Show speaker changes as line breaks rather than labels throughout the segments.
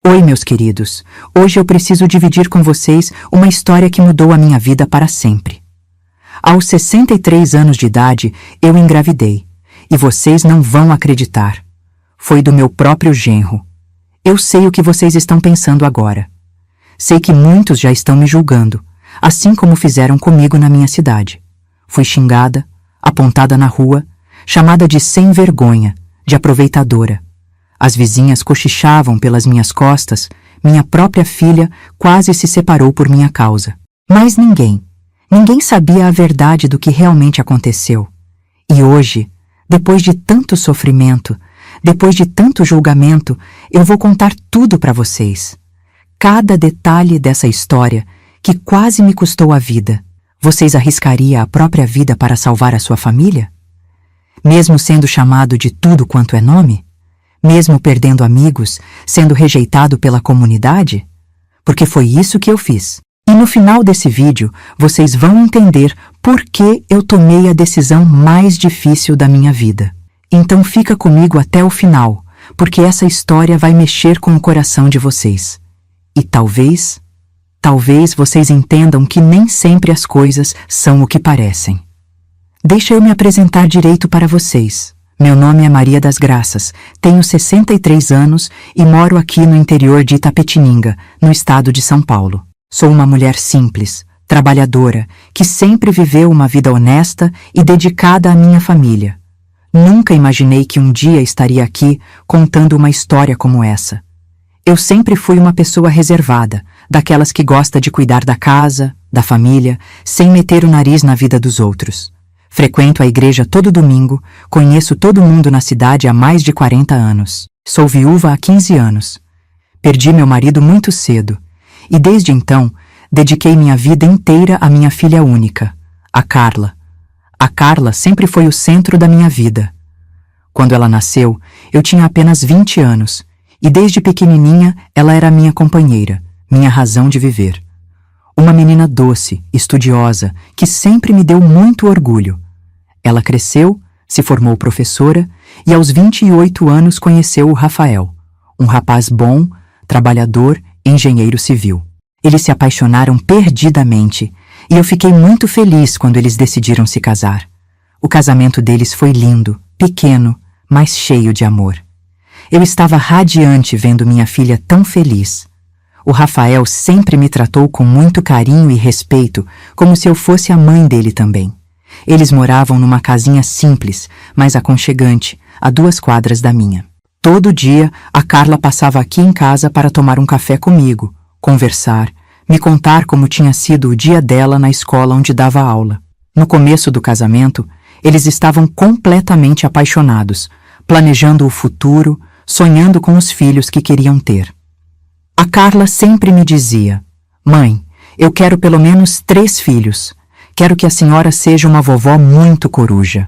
Oi, meus queridos. Hoje eu preciso dividir com vocês uma história que mudou a minha vida para sempre. Aos 63 anos de idade, eu engravidei. E vocês não vão acreditar. Foi do meu próprio genro. Eu sei o que vocês estão pensando agora. Sei que muitos já estão me julgando, assim como fizeram comigo na minha cidade. Fui xingada, apontada na rua, chamada de sem vergonha, de aproveitadora. As vizinhas cochichavam pelas minhas costas, minha própria filha quase se separou por minha causa. Mas ninguém sabia a verdade do que realmente aconteceu. E hoje, depois de tanto sofrimento, depois de tanto julgamento, eu vou contar tudo para vocês. Cada detalhe dessa história que quase me custou a vida. Vocês arriscariam a própria vida para salvar a sua família? Mesmo sendo chamado de tudo quanto é nome? Mesmo perdendo amigos, sendo rejeitado pela comunidade? Porque foi isso que eu fiz. E no final desse vídeo, vocês vão entender por que eu tomei a decisão mais difícil da minha vida. Então fica comigo até o final, porque essa história vai mexer com o coração de vocês. E talvez vocês entendam que nem sempre as coisas são o que parecem. Deixa eu me apresentar direito para vocês. Meu nome é Maria das Graças, tenho 63 anos e moro aqui no interior de Itapetininga, no estado de São Paulo. Sou uma mulher simples, trabalhadora, que sempre viveu uma vida honesta e dedicada à minha família. Nunca imaginei que um dia estaria aqui contando uma história como essa. Eu sempre fui uma pessoa reservada, daquelas que gosta de cuidar da casa, da família, sem meter o nariz na vida dos outros. Frequento a igreja todo domingo, conheço todo mundo na cidade há mais de 40 anos. Sou viúva há 15 anos. Perdi meu marido muito cedo, e desde então, dediquei minha vida inteira à minha filha única, a Carla. A Carla sempre foi o centro da minha vida. Quando ela nasceu, eu tinha apenas 20 anos, e desde pequenininha ela era minha companheira, minha razão de viver. Uma menina doce, estudiosa, que sempre me deu muito orgulho. Ela cresceu, se formou professora e aos 28 anos conheceu o Rafael, um rapaz bom, trabalhador, engenheiro civil. Eles se apaixonaram perdidamente e eu fiquei muito feliz quando eles decidiram se casar. O casamento deles foi lindo, pequeno, mas cheio de amor. Eu estava radiante vendo minha filha tão feliz. O Rafael sempre me tratou com muito carinho e respeito, como se eu fosse a mãe dele também. Eles moravam numa casinha simples, mas aconchegante, a 2 quadras da minha. Todo dia, a Carla passava aqui em casa para tomar um café comigo, conversar, me contar como tinha sido o dia dela na escola onde dava aula. No começo do casamento, eles estavam completamente apaixonados, planejando o futuro, sonhando com os filhos que queriam ter. A Carla sempre me dizia: "Mãe, eu quero pelo menos 3 filhos. Quero que a senhora seja uma vovó muito coruja."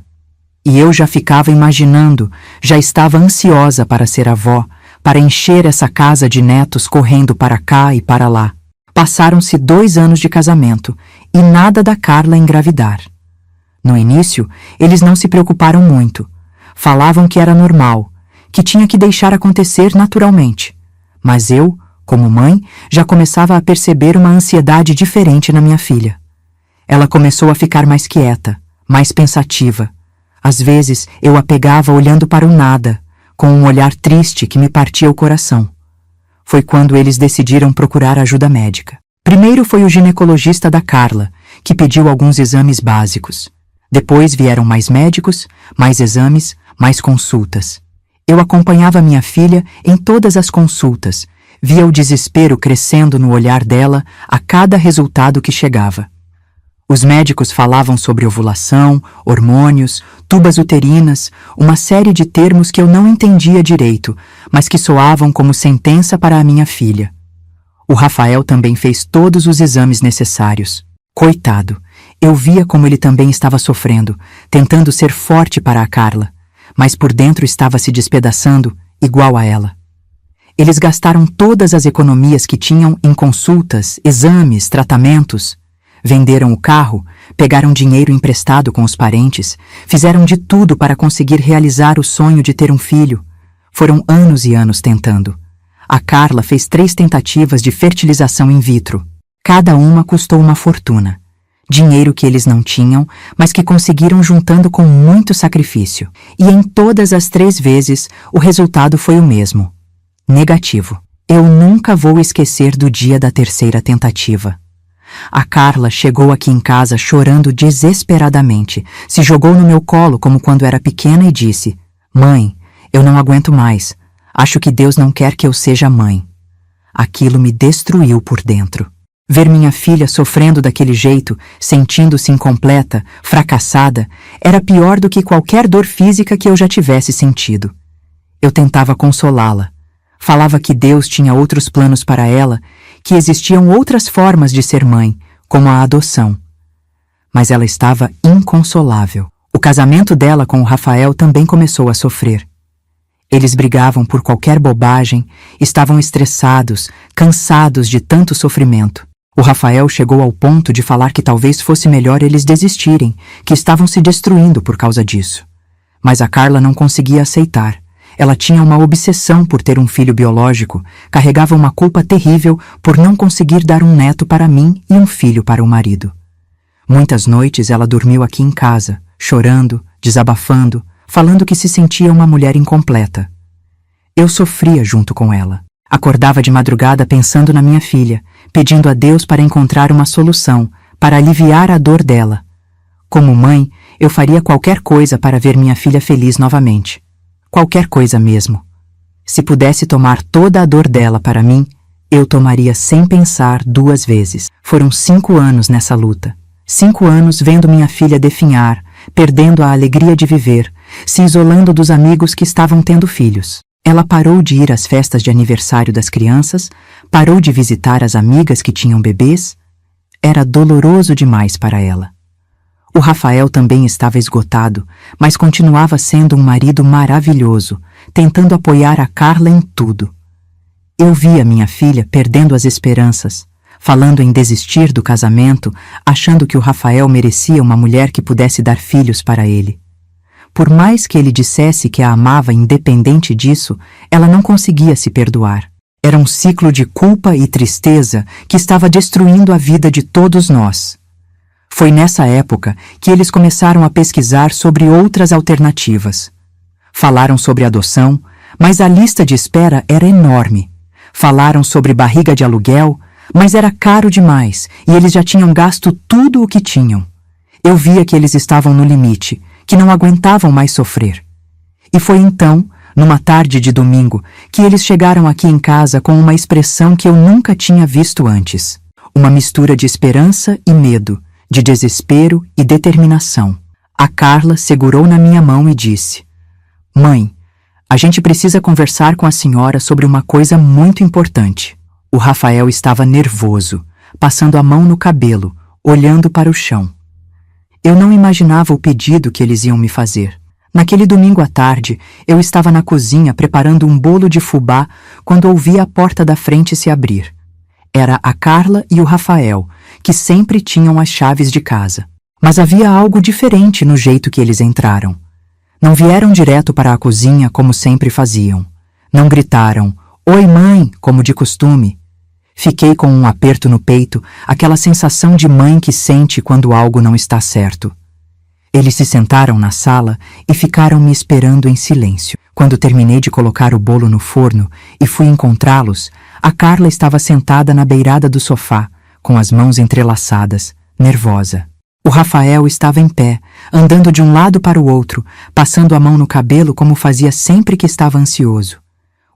E eu já ficava imaginando, já estava ansiosa para ser avó, para encher essa casa de netos correndo para cá e para lá. Passaram-se 2 anos de casamento e nada da Carla engravidar. No início, eles não se preocuparam muito. Falavam que era normal, que tinha que deixar acontecer naturalmente. Mas eu, como mãe, já começava a perceber uma ansiedade diferente na minha filha. Ela começou a ficar mais quieta, mais pensativa. Às vezes, eu a pegava olhando para o nada, com um olhar triste que me partia o coração. Foi quando eles decidiram procurar ajuda médica. Primeiro foi o ginecologista da Carla, que pediu alguns exames básicos. Depois vieram mais médicos, mais exames, mais consultas. Eu acompanhava minha filha em todas as consultas, via o desespero crescendo no olhar dela a cada resultado que chegava. Os médicos falavam sobre ovulação, hormônios, tubas uterinas, uma série de termos que eu não entendia direito, mas que soavam como sentença para a minha filha. O Rafael também fez todos os exames necessários. Coitado, eu via como ele também estava sofrendo, tentando ser forte para a Carla, mas por dentro estava se despedaçando, igual a ela. Eles gastaram todas as economias que tinham em consultas, exames, tratamentos. Venderam o carro, pegaram dinheiro emprestado com os parentes, fizeram de tudo para conseguir realizar o sonho de ter um filho. Foram anos e anos tentando. A Carla fez 3 tentativas de fertilização in vitro. Cada uma custou uma fortuna. Dinheiro que eles não tinham, mas que conseguiram juntando com muito sacrifício. E em todas as 3 vezes, o resultado foi o mesmo. Negativo. Eu nunca vou esquecer do dia da 3ª tentativa. A Carla chegou aqui em casa chorando desesperadamente, se jogou no meu colo como quando era pequena e disse: "Mãe, eu não aguento mais. Acho que Deus não quer que eu seja mãe." Aquilo me destruiu por dentro. Ver minha filha sofrendo daquele jeito, sentindo-se incompleta, fracassada, era pior do que qualquer dor física que eu já tivesse sentido. Eu tentava consolá-la. Falava que Deus tinha outros planos para ela, que existiam outras formas de ser mãe, como a adoção. Mas ela estava inconsolável. O casamento dela com o Rafael também começou a sofrer. Eles brigavam por qualquer bobagem, estavam estressados, cansados de tanto sofrimento. O Rafael chegou ao ponto de falar que talvez fosse melhor eles desistirem, que estavam se destruindo por causa disso. Mas a Carla não conseguia aceitar. Ela tinha uma obsessão por ter um filho biológico, carregava uma culpa terrível por não conseguir dar um neto para mim e um filho para o marido. Muitas noites ela dormiu aqui em casa, chorando, desabafando, falando que se sentia uma mulher incompleta. Eu sofria junto com ela. Acordava de madrugada pensando na minha filha, pedindo a Deus para encontrar uma solução, para aliviar a dor dela. Como mãe, eu faria qualquer coisa para ver minha filha feliz novamente. Qualquer coisa mesmo. Se pudesse tomar toda a dor dela para mim, eu tomaria sem pensar 2 vezes. Foram 5 anos nessa luta. 5 anos vendo minha filha definhar, perdendo a alegria de viver, se isolando dos amigos que estavam tendo filhos. Ela parou de ir às festas de aniversário das crianças, parou de visitar as amigas que tinham bebês. Era doloroso demais para ela. O Rafael também estava esgotado, mas continuava sendo um marido maravilhoso, tentando apoiar a Carla em tudo. Eu via minha filha perdendo as esperanças, falando em desistir do casamento, achando que o Rafael merecia uma mulher que pudesse dar filhos para ele. Por mais que ele dissesse que a amava independente disso, ela não conseguia se perdoar. Era um ciclo de culpa e tristeza que estava destruindo a vida de todos nós. Foi nessa época que eles começaram a pesquisar sobre outras alternativas. Falaram sobre adoção, mas a lista de espera era enorme. Falaram sobre barriga de aluguel, mas era caro demais e eles já tinham gasto tudo o que tinham. Eu via que eles estavam no limite, que não aguentavam mais sofrer. E foi então, numa tarde de domingo, que eles chegaram aqui em casa com uma expressão que eu nunca tinha visto antes. Uma mistura de esperança e medo, de desespero e determinação. A Carla segurou na minha mão e disse: "Mãe, a gente precisa conversar com a senhora sobre uma coisa muito importante." O Rafael estava nervoso, passando a mão no cabelo, olhando para o chão. Eu não imaginava o pedido que eles iam me fazer. Naquele domingo à tarde, eu estava na cozinha preparando um bolo de fubá quando ouvi a porta da frente se abrir. Era a Carla e o Rafael, que sempre tinham as chaves de casa. Mas havia algo diferente no jeito que eles entraram. Não vieram direto para a cozinha como sempre faziam. Não gritaram, "Oi, mãe", como de costume. Fiquei com um aperto no peito, aquela sensação de mãe que sente quando algo não está certo. Eles se sentaram na sala e ficaram me esperando em silêncio. Quando terminei de colocar o bolo no forno e fui encontrá-los, a Carla estava sentada na beirada do sofá, com as mãos entrelaçadas, nervosa. O Rafael estava em pé, andando de um lado para o outro, passando a mão no cabelo como fazia sempre que estava ansioso.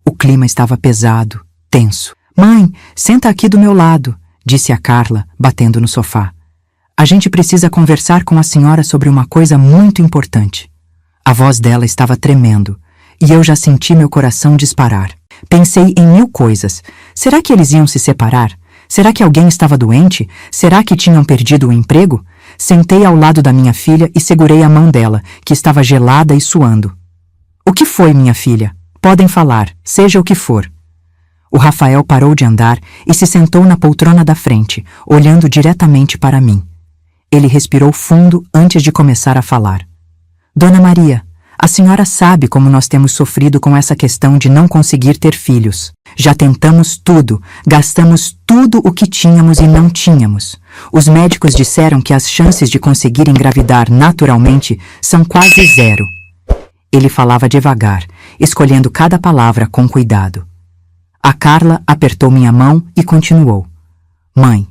O clima estava pesado, tenso. "Mãe, senta aqui do meu lado", disse a Carla, batendo no sofá. "A gente precisa conversar com a senhora sobre uma coisa muito importante." A voz dela estava tremendo, e eu já senti meu coração disparar. Pensei em 1000 coisas. Será que eles iam se separar? Será que alguém estava doente? Será que tinham perdido o emprego? Sentei ao lado da minha filha e segurei a mão dela, que estava gelada e suando. "O que foi, minha filha? Podem falar, seja o que for." O Rafael parou de andar e se sentou na poltrona da frente, olhando diretamente para mim. Ele respirou fundo antes de começar a falar. "Dona Maria, A senhora sabe como nós temos sofrido com essa questão de não conseguir ter filhos. Já tentamos tudo, gastamos tudo o que tínhamos e não tínhamos. Os médicos disseram que as chances de conseguir engravidar naturalmente são quase zero. Ele falava devagar, escolhendo cada palavra com cuidado. A Carla apertou minha mão e continuou. Mãe,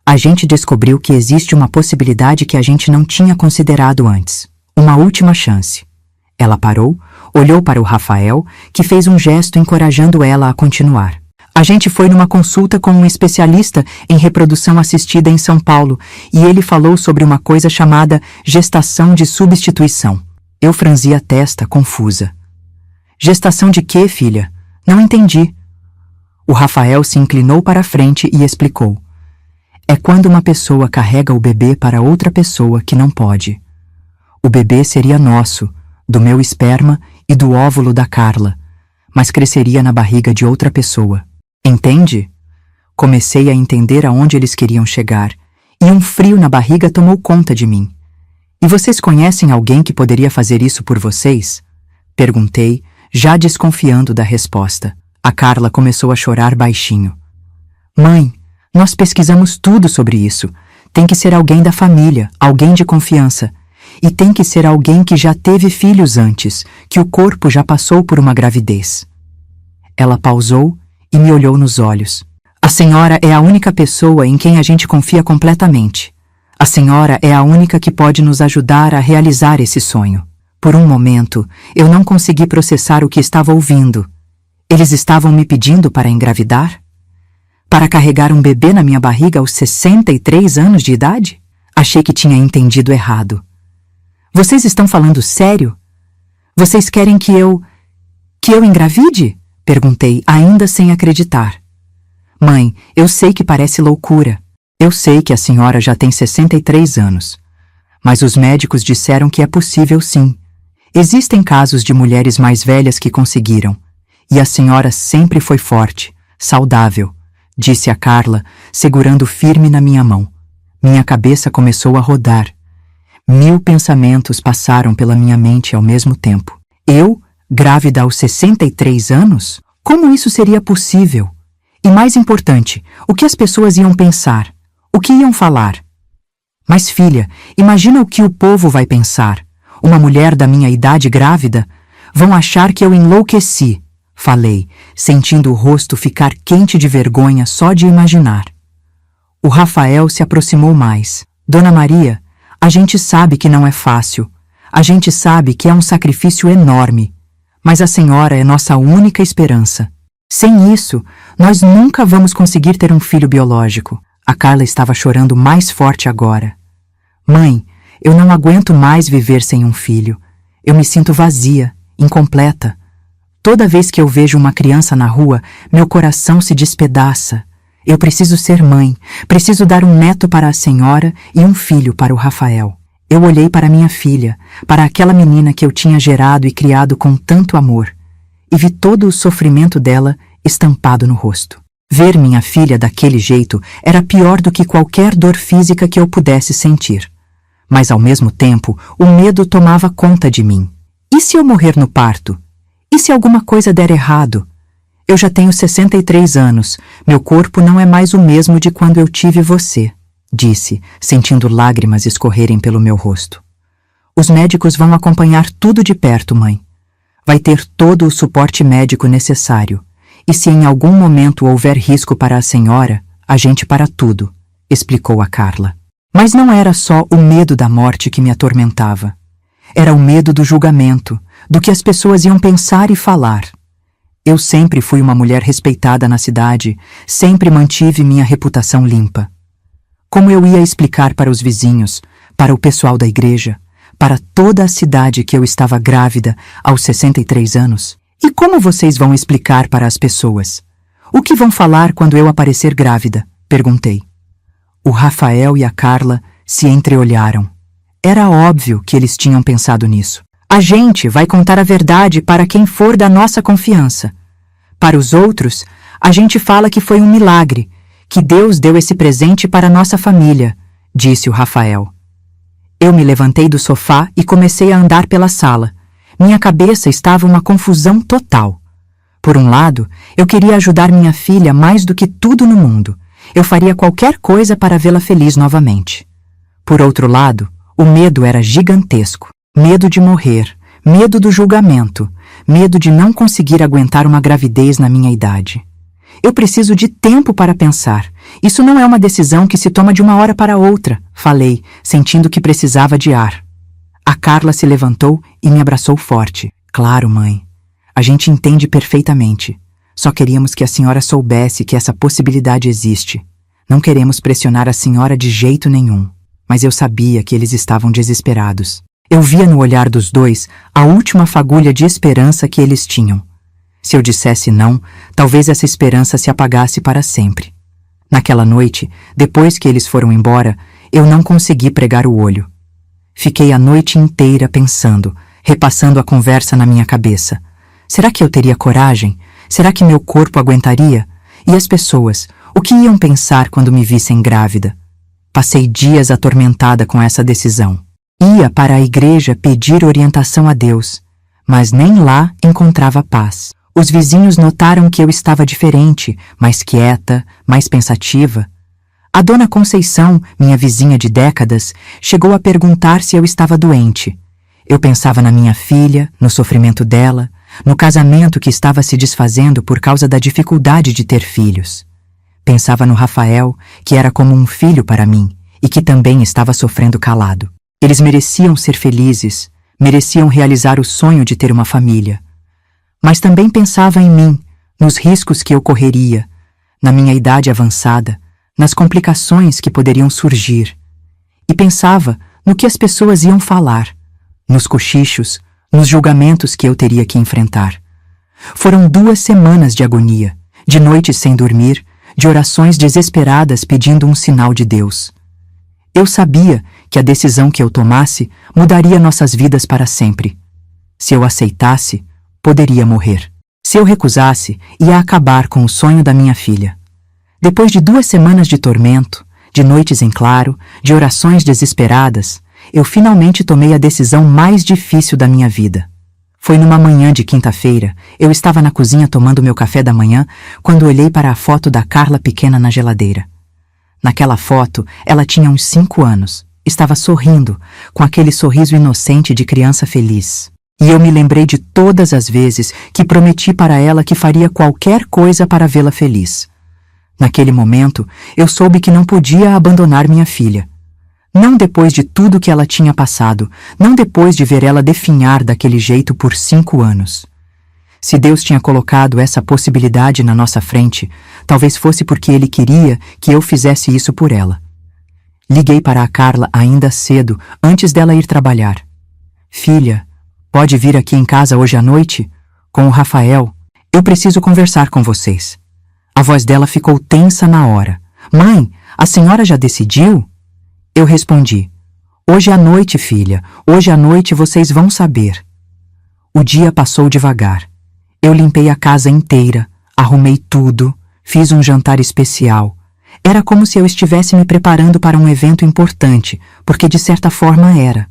a gente descobriu que existe uma possibilidade que a gente não tinha considerado antes. Uma última chance. Ela parou, olhou para o Rafael, que fez um gesto encorajando ela a continuar. A gente foi numa consulta com um especialista em reprodução assistida em São Paulo e ele falou sobre uma coisa chamada gestação de substituição. Eu franzi a testa, confusa. Gestação de quê, filha? Não entendi. O Rafael se inclinou para a frente e explicou. É quando uma pessoa carrega o bebê para outra pessoa que não pode. O bebê seria nosso, do meu esperma e do óvulo da Carla, mas cresceria na barriga de outra pessoa. Entende? Comecei a entender aonde eles queriam chegar, e um frio na barriga tomou conta de mim. E vocês conhecem alguém que poderia fazer isso por vocês? Perguntei, já desconfiando da resposta. A Carla começou a chorar baixinho. Mãe, nós pesquisamos tudo sobre isso. Tem que ser alguém da família, alguém de confiança. E tem que ser alguém que já teve filhos antes, que o corpo já passou por uma gravidez. Ela pausou e me olhou nos olhos. A senhora é a única pessoa em quem a gente confia completamente. A senhora é a única que pode nos ajudar a realizar esse sonho. Por um momento, eu não consegui processar o que estava ouvindo. Eles estavam me pedindo para engravidar? Para carregar um bebê na minha barriga aos 63 anos de idade? Achei que tinha entendido errado. Vocês estão falando sério? Vocês querem que eu engravide? Perguntei, ainda sem acreditar. Mãe, eu sei que parece loucura. Eu sei que a senhora já tem 63 anos. Mas os médicos disseram que é possível sim. Existem casos de mulheres mais velhas que conseguiram. E a senhora sempre foi forte, saudável, disse a Carla, segurando firme na minha mão. Minha cabeça começou a rodar. 1000 pensamentos passaram pela minha mente ao mesmo tempo. Eu, grávida aos 63 anos? Como isso seria possível? E mais importante, o que as pessoas iam pensar? O que iam falar? Mas filha, imagina o que o povo vai pensar. Uma mulher da minha idade grávida? Vão achar que eu enlouqueci, falei, sentindo o rosto ficar quente de vergonha só de imaginar. O Rafael se aproximou mais. Dona Maria, a gente sabe que não é fácil. A gente sabe que é um sacrifício enorme. Mas a senhora é nossa única esperança. Sem isso, nós nunca vamos conseguir ter um filho biológico. A Carla estava chorando mais forte agora. Mãe, eu não aguento mais viver sem um filho. Eu me sinto vazia, incompleta. Toda vez que eu vejo uma criança na rua, meu coração se despedaça. Eu preciso ser mãe, preciso dar um neto para a senhora e um filho para o Rafael. Eu olhei para minha filha, para aquela menina que eu tinha gerado e criado com tanto amor, e vi todo o sofrimento dela estampado no rosto. Ver minha filha daquele jeito era pior do que qualquer dor física que eu pudesse sentir. Mas ao mesmo tempo, o medo tomava conta de mim. E se eu morrer no parto? E se alguma coisa der errado? Eu já tenho 63 anos, meu corpo não é mais o mesmo de quando eu tive você, disse, sentindo lágrimas escorrerem pelo meu rosto. Os médicos vão acompanhar tudo de perto, mãe. Vai ter todo o suporte médico necessário. E se em algum momento houver risco para a senhora, a gente para tudo, explicou a Carla. Mas não era só o medo da morte que me atormentava. Era o medo do julgamento, do que as pessoas iam pensar e falar. Eu sempre fui uma mulher respeitada na cidade, sempre mantive minha reputação limpa. Como eu ia explicar para os vizinhos, para o pessoal da igreja, para toda a cidade que eu estava grávida aos 63 anos? E como vocês vão explicar para as pessoas? O que vão falar quando eu aparecer grávida? Perguntei. O Rafael e a Carla se entreolharam. Era óbvio que eles tinham pensado nisso. A gente vai contar a verdade para quem for da nossa confiança. Para os outros, a gente fala que foi um milagre, que Deus deu esse presente para nossa família, disse o Rafael. Eu me levantei do sofá e comecei a andar pela sala. Minha cabeça estava uma confusão total. Por um lado, eu queria ajudar minha filha mais do que tudo no mundo. Eu faria qualquer coisa para vê-la feliz novamente. Por outro lado, o medo era gigantesco. Medo de morrer, medo do julgamento, medo de não conseguir aguentar uma gravidez na minha idade. Eu preciso de tempo para pensar. Isso não é uma decisão que se toma de uma hora para outra, falei, sentindo que precisava de ar. A Carla se levantou e me abraçou forte. Claro, mãe. A gente entende perfeitamente. Só queríamos que a senhora soubesse que essa possibilidade existe. Não queremos pressionar a senhora de jeito nenhum. Mas eu sabia que eles estavam desesperados. Eu via no olhar dos dois a última fagulha de esperança que eles tinham. Se eu dissesse não, talvez essa esperança se apagasse para sempre. Naquela noite, depois que eles foram embora, eu não consegui pregar o olho. Fiquei a noite inteira pensando, repassando a conversa na minha cabeça. Será que eu teria coragem? Será que meu corpo aguentaria? E as pessoas, o que iam pensar quando me vissem grávida? Passei dias atormentada com essa decisão. Ia para a igreja pedir orientação a Deus, mas nem lá encontrava paz. Os vizinhos notaram que eu estava diferente, mais quieta, mais pensativa. A dona Conceição, minha vizinha de décadas, chegou a perguntar se eu estava doente. Eu pensava na minha filha, no sofrimento dela, no casamento que estava se desfazendo por causa da dificuldade de ter filhos. Pensava no Rafael, que era como um filho para mim e que também estava sofrendo calado. Eles mereciam ser felizes, mereciam realizar o sonho de ter uma família. Mas também pensava em mim, nos riscos que eu correria, na minha idade avançada, nas complicações que poderiam surgir. E pensava no que as pessoas iam falar, nos cochichos, nos julgamentos que eu teria que enfrentar. Foram 2 semanas de agonia, de noites sem dormir, de orações desesperadas pedindo um sinal de Deus. Eu sabia que a decisão que eu tomasse mudaria nossas vidas para sempre. Se eu aceitasse, poderia morrer. Se eu recusasse, ia acabar com o sonho da minha filha. Depois de 2 semanas de tormento, de noites em claro, de orações desesperadas, eu finalmente tomei a decisão mais difícil da minha vida. Foi numa manhã de quinta-feira, eu estava na cozinha tomando meu café da manhã quando olhei para a foto da Carla pequena na geladeira. Naquela foto, ela tinha uns 5 anos. Estava sorrindo, com aquele sorriso inocente de criança feliz. E eu me lembrei de todas as vezes que prometi para ela que faria qualquer coisa para vê-la feliz. Naquele momento, eu soube que não podia abandonar minha filha. Não depois de tudo que ela tinha passado, não depois de ver ela definhar daquele jeito por 5 anos. Se Deus tinha colocado essa possibilidade na nossa frente, talvez fosse porque Ele queria que eu fizesse isso por ela. Liguei para a Carla ainda cedo, antes dela ir trabalhar. Filha, pode vir aqui em casa hoje à noite? Com o Rafael. Eu preciso conversar com vocês. A voz dela ficou tensa na hora. Mãe, a senhora já decidiu? Eu respondi. Hoje à noite, filha. Hoje à noite vocês vão saber. O dia passou devagar. Eu limpei a casa inteira, arrumei tudo, fiz um jantar especial. Era como se eu estivesse me preparando para um evento importante, porque de certa forma era.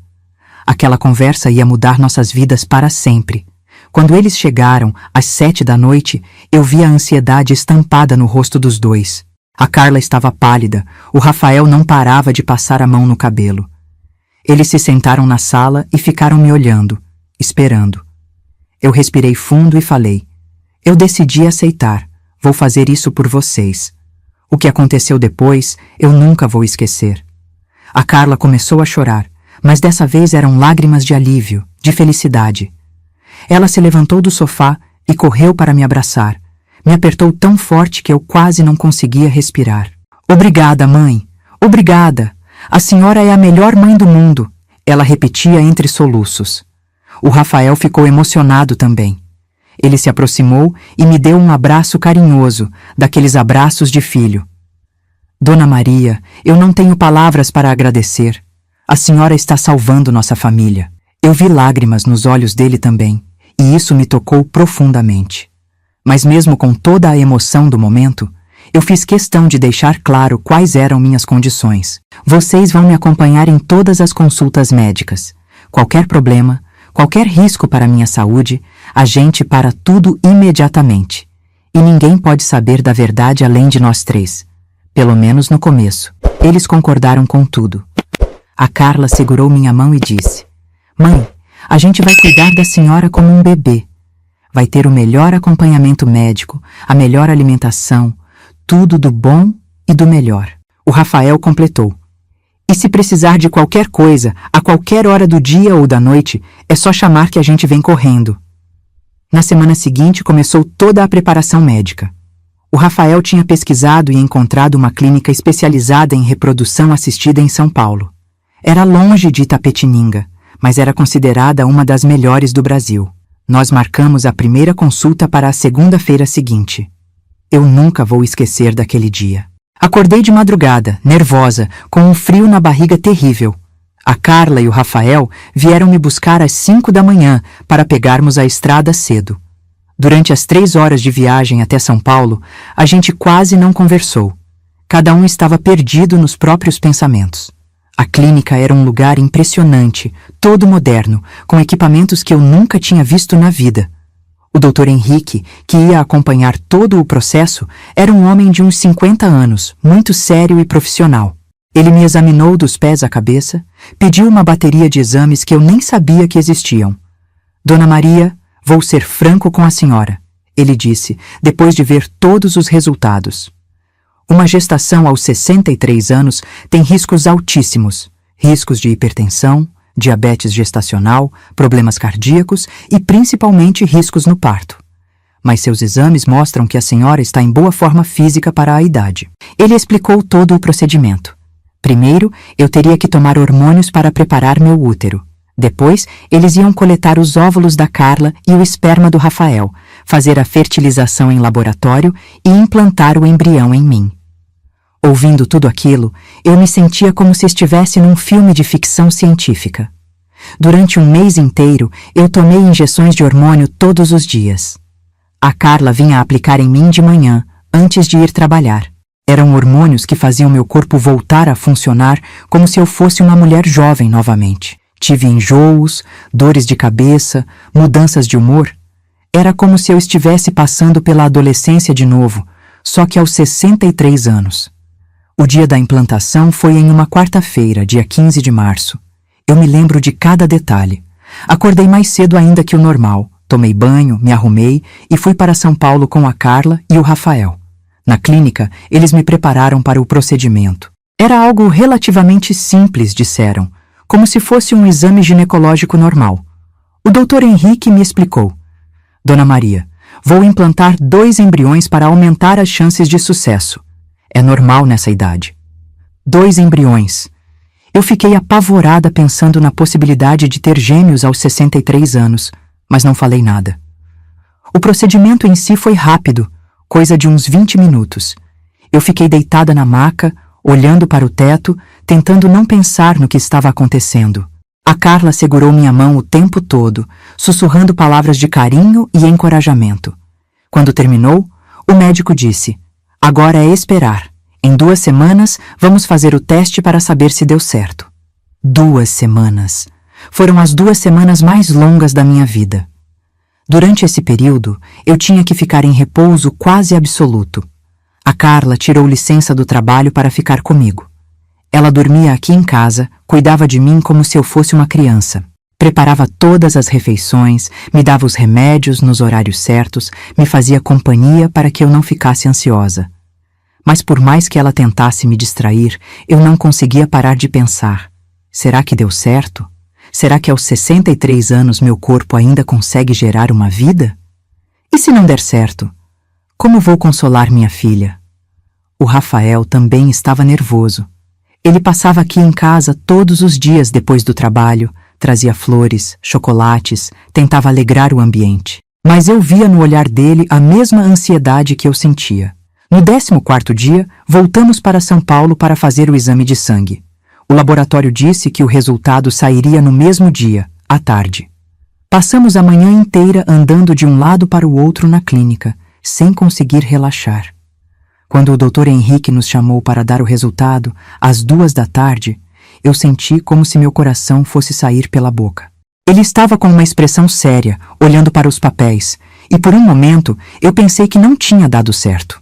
Aquela conversa ia mudar nossas vidas para sempre. Quando eles chegaram, às 7 da noite, eu vi a ansiedade estampada no rosto dos dois. A Carla estava pálida, o Rafael não parava de passar a mão no cabelo. Eles se sentaram na sala e ficaram me olhando, esperando. Eu respirei fundo e falei, eu decidi aceitar, vou fazer isso por vocês. O que aconteceu depois, eu nunca vou esquecer. A Carla começou a chorar, mas dessa vez eram lágrimas de alívio, de felicidade. Ela se levantou do sofá e correu para me abraçar. Me apertou tão forte que eu quase não conseguia respirar. Obrigada, mãe. Obrigada. A senhora é a melhor mãe do mundo. Ela repetia entre soluços. O Rafael ficou emocionado também. Ele se aproximou e me deu um abraço carinhoso, daqueles abraços de filho. Dona Maria, eu não tenho palavras para agradecer. A senhora está salvando nossa família. Eu vi lágrimas nos olhos dele também, e isso me tocou profundamente. Mas mesmo com toda a emoção do momento, eu fiz questão de deixar claro quais eram minhas condições. Vocês vão me acompanhar em todas as consultas médicas. Qualquer problema, Qualquer risco para minha saúde, a gente para tudo imediatamente. E ninguém pode saber da verdade além de nós três. Pelo menos no começo. Eles concordaram com tudo. A Carla segurou minha mão e disse: Mãe, a gente vai cuidar da senhora como um bebê. Vai ter o melhor acompanhamento médico, a melhor alimentação, tudo do bom e do melhor. O Rafael completou: E se precisar de qualquer coisa, a qualquer hora do dia ou da noite, é só chamar que a gente vem correndo. Na semana seguinte começou toda a preparação médica. O Rafael tinha pesquisado e encontrado uma clínica especializada em reprodução assistida em São Paulo. Era longe de Itapetininga, mas era considerada uma das melhores do Brasil. Nós marcamos a primeira consulta para a segunda-feira seguinte. Eu nunca vou esquecer daquele dia. Acordei de madrugada, nervosa, com um frio na barriga terrível. A Carla e o Rafael vieram me buscar às 5 da manhã para pegarmos a estrada cedo. Durante as 3 horas de viagem até São Paulo, a gente quase não conversou. Cada um estava perdido nos próprios pensamentos. A clínica era um lugar impressionante, todo moderno, com equipamentos que eu nunca tinha visto na vida. O Dr. Henrique, que ia acompanhar todo o processo, era um homem de uns 50 anos, muito sério e profissional. Ele me examinou dos pés à cabeça, pediu uma bateria de exames que eu nem sabia que existiam. Dona Maria, vou ser franco com a senhora, ele disse, depois de ver todos os resultados. Uma gestação aos 63 anos tem riscos altíssimos, riscos de hipertensão, diabetes gestacional, problemas cardíacos e principalmente riscos no parto. Mas seus exames mostram que a senhora está em boa forma física para a idade. Ele explicou todo o procedimento. Primeiro, eu teria que tomar hormônios para preparar meu útero. Depois, eles iam coletar os óvulos da Carla e o esperma do Rafael, fazer a fertilização em laboratório e implantar o embrião em mim. Ouvindo tudo aquilo, eu me sentia como se estivesse num filme de ficção científica. Durante um mês inteiro, eu tomei injeções de hormônio todos os dias. A Carla vinha aplicar em mim de manhã, antes de ir trabalhar. Eram hormônios que faziam meu corpo voltar a funcionar como se eu fosse uma mulher jovem novamente. Tive enjoos, dores de cabeça, mudanças de humor. Era como se eu estivesse passando pela adolescência de novo, só que aos 63 anos. O dia da implantação foi em uma quarta-feira, dia 15 de março. Eu me lembro de cada detalhe. Acordei mais cedo ainda que o normal, tomei banho, me arrumei e fui para São Paulo com a Carla e o Rafael. Na clínica, eles me prepararam para o procedimento. Era algo relativamente simples, disseram, como se fosse um exame ginecológico normal. O Dr. Henrique me explicou. Dona Maria, vou implantar 2 embriões para aumentar as chances de sucesso. É normal nessa idade. 2 embriões. Eu fiquei apavorada pensando na possibilidade de ter gêmeos aos 63 anos, mas não falei nada. O procedimento em si foi rápido, coisa de uns 20 minutos. Eu fiquei deitada na maca, olhando para o teto, tentando não pensar no que estava acontecendo. A Carla segurou minha mão o tempo todo, sussurrando palavras de carinho e encorajamento. Quando terminou, o médico disse: agora é esperar. Em 2 semanas, vamos fazer o teste para saber se deu certo. 2 semanas. Foram as 2 semanas mais longas da minha vida. Durante esse período, eu tinha que ficar em repouso quase absoluto. A Carla tirou licença do trabalho para ficar comigo. Ela dormia aqui em casa, cuidava de mim como se eu fosse uma criança. Preparava todas as refeições, me dava os remédios nos horários certos, me fazia companhia para que eu não ficasse ansiosa. Mas por mais que ela tentasse me distrair, eu não conseguia parar de pensar. Será que deu certo? Será que aos 63 anos meu corpo ainda consegue gerar uma vida? E se não der certo? Como vou consolar minha filha? O Rafael também estava nervoso. Ele passava aqui em casa todos os dias depois do trabalho, trazia flores, chocolates, tentava alegrar o ambiente. Mas eu via no olhar dele a mesma ansiedade que eu sentia. No 14º dia, voltamos para São Paulo para fazer o exame de sangue. O laboratório disse que o resultado sairia no mesmo dia, à tarde. Passamos a manhã inteira andando de um lado para o outro na clínica, sem conseguir relaxar. Quando o Dr. Henrique nos chamou para dar o resultado, às 2 da tarde, eu senti como se meu coração fosse sair pela boca. Ele estava com uma expressão séria, olhando para os papéis, e por um momento eu pensei que não tinha dado certo.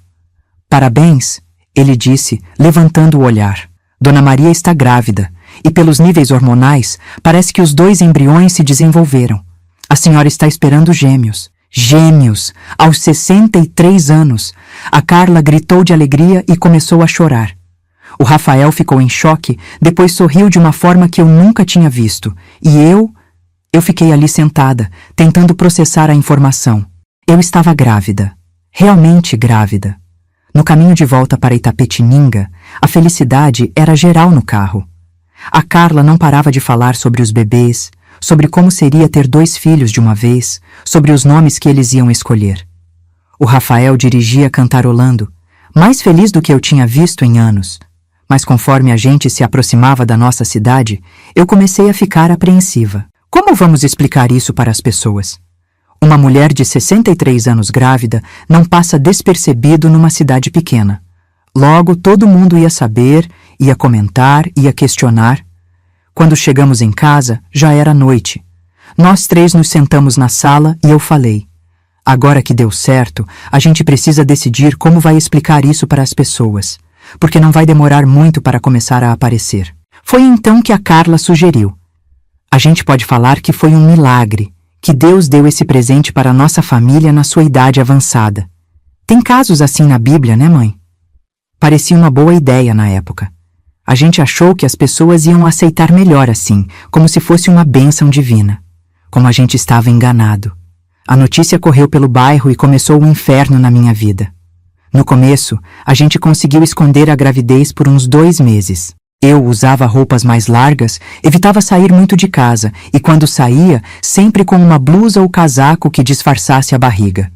Parabéns, ele disse, levantando o olhar. Dona Maria está grávida, e pelos níveis hormonais, parece que os 2 embriões se desenvolveram. A senhora está esperando gêmeos. Gêmeos! Aos 63 anos! A Carla gritou de alegria e começou a chorar. O Rafael ficou em choque, depois sorriu de uma forma que eu nunca tinha visto, e eu fiquei ali sentada, tentando processar a informação. Eu estava grávida. Realmente grávida. No caminho de volta para Itapetininga, a felicidade era geral no carro. A Carla não parava de falar sobre os bebês, sobre como seria ter 2 filhos de uma vez, sobre os nomes que eles iam escolher. O Rafael dirigia cantarolando, mais feliz do que eu tinha visto em anos. Mas conforme a gente se aproximava da nossa cidade, eu comecei a ficar apreensiva. Como vamos explicar isso para as pessoas? Uma mulher de 63 anos grávida não passa despercebido numa cidade pequena. Logo, todo mundo ia saber, ia comentar, ia questionar. Quando chegamos em casa, já era noite. Nós 3 nos sentamos na sala e eu falei: agora que deu certo, a gente precisa decidir como vai explicar isso para as pessoas, porque não vai demorar muito para começar a aparecer. Foi então que a Carla sugeriu: a gente pode falar que foi um milagre, que Deus deu esse presente para a nossa família na sua idade avançada. Tem casos assim na Bíblia, né, mãe? Parecia uma boa ideia na época. A gente achou que as pessoas iam aceitar melhor assim, como se fosse uma bênção divina. Como a gente estava enganado. A notícia correu pelo bairro e começou o inferno na minha vida. No começo, a gente conseguiu esconder a gravidez por uns 2 meses. Eu usava roupas mais largas, evitava sair muito de casa e quando saía, sempre com uma blusa ou casaco que disfarçasse a barriga.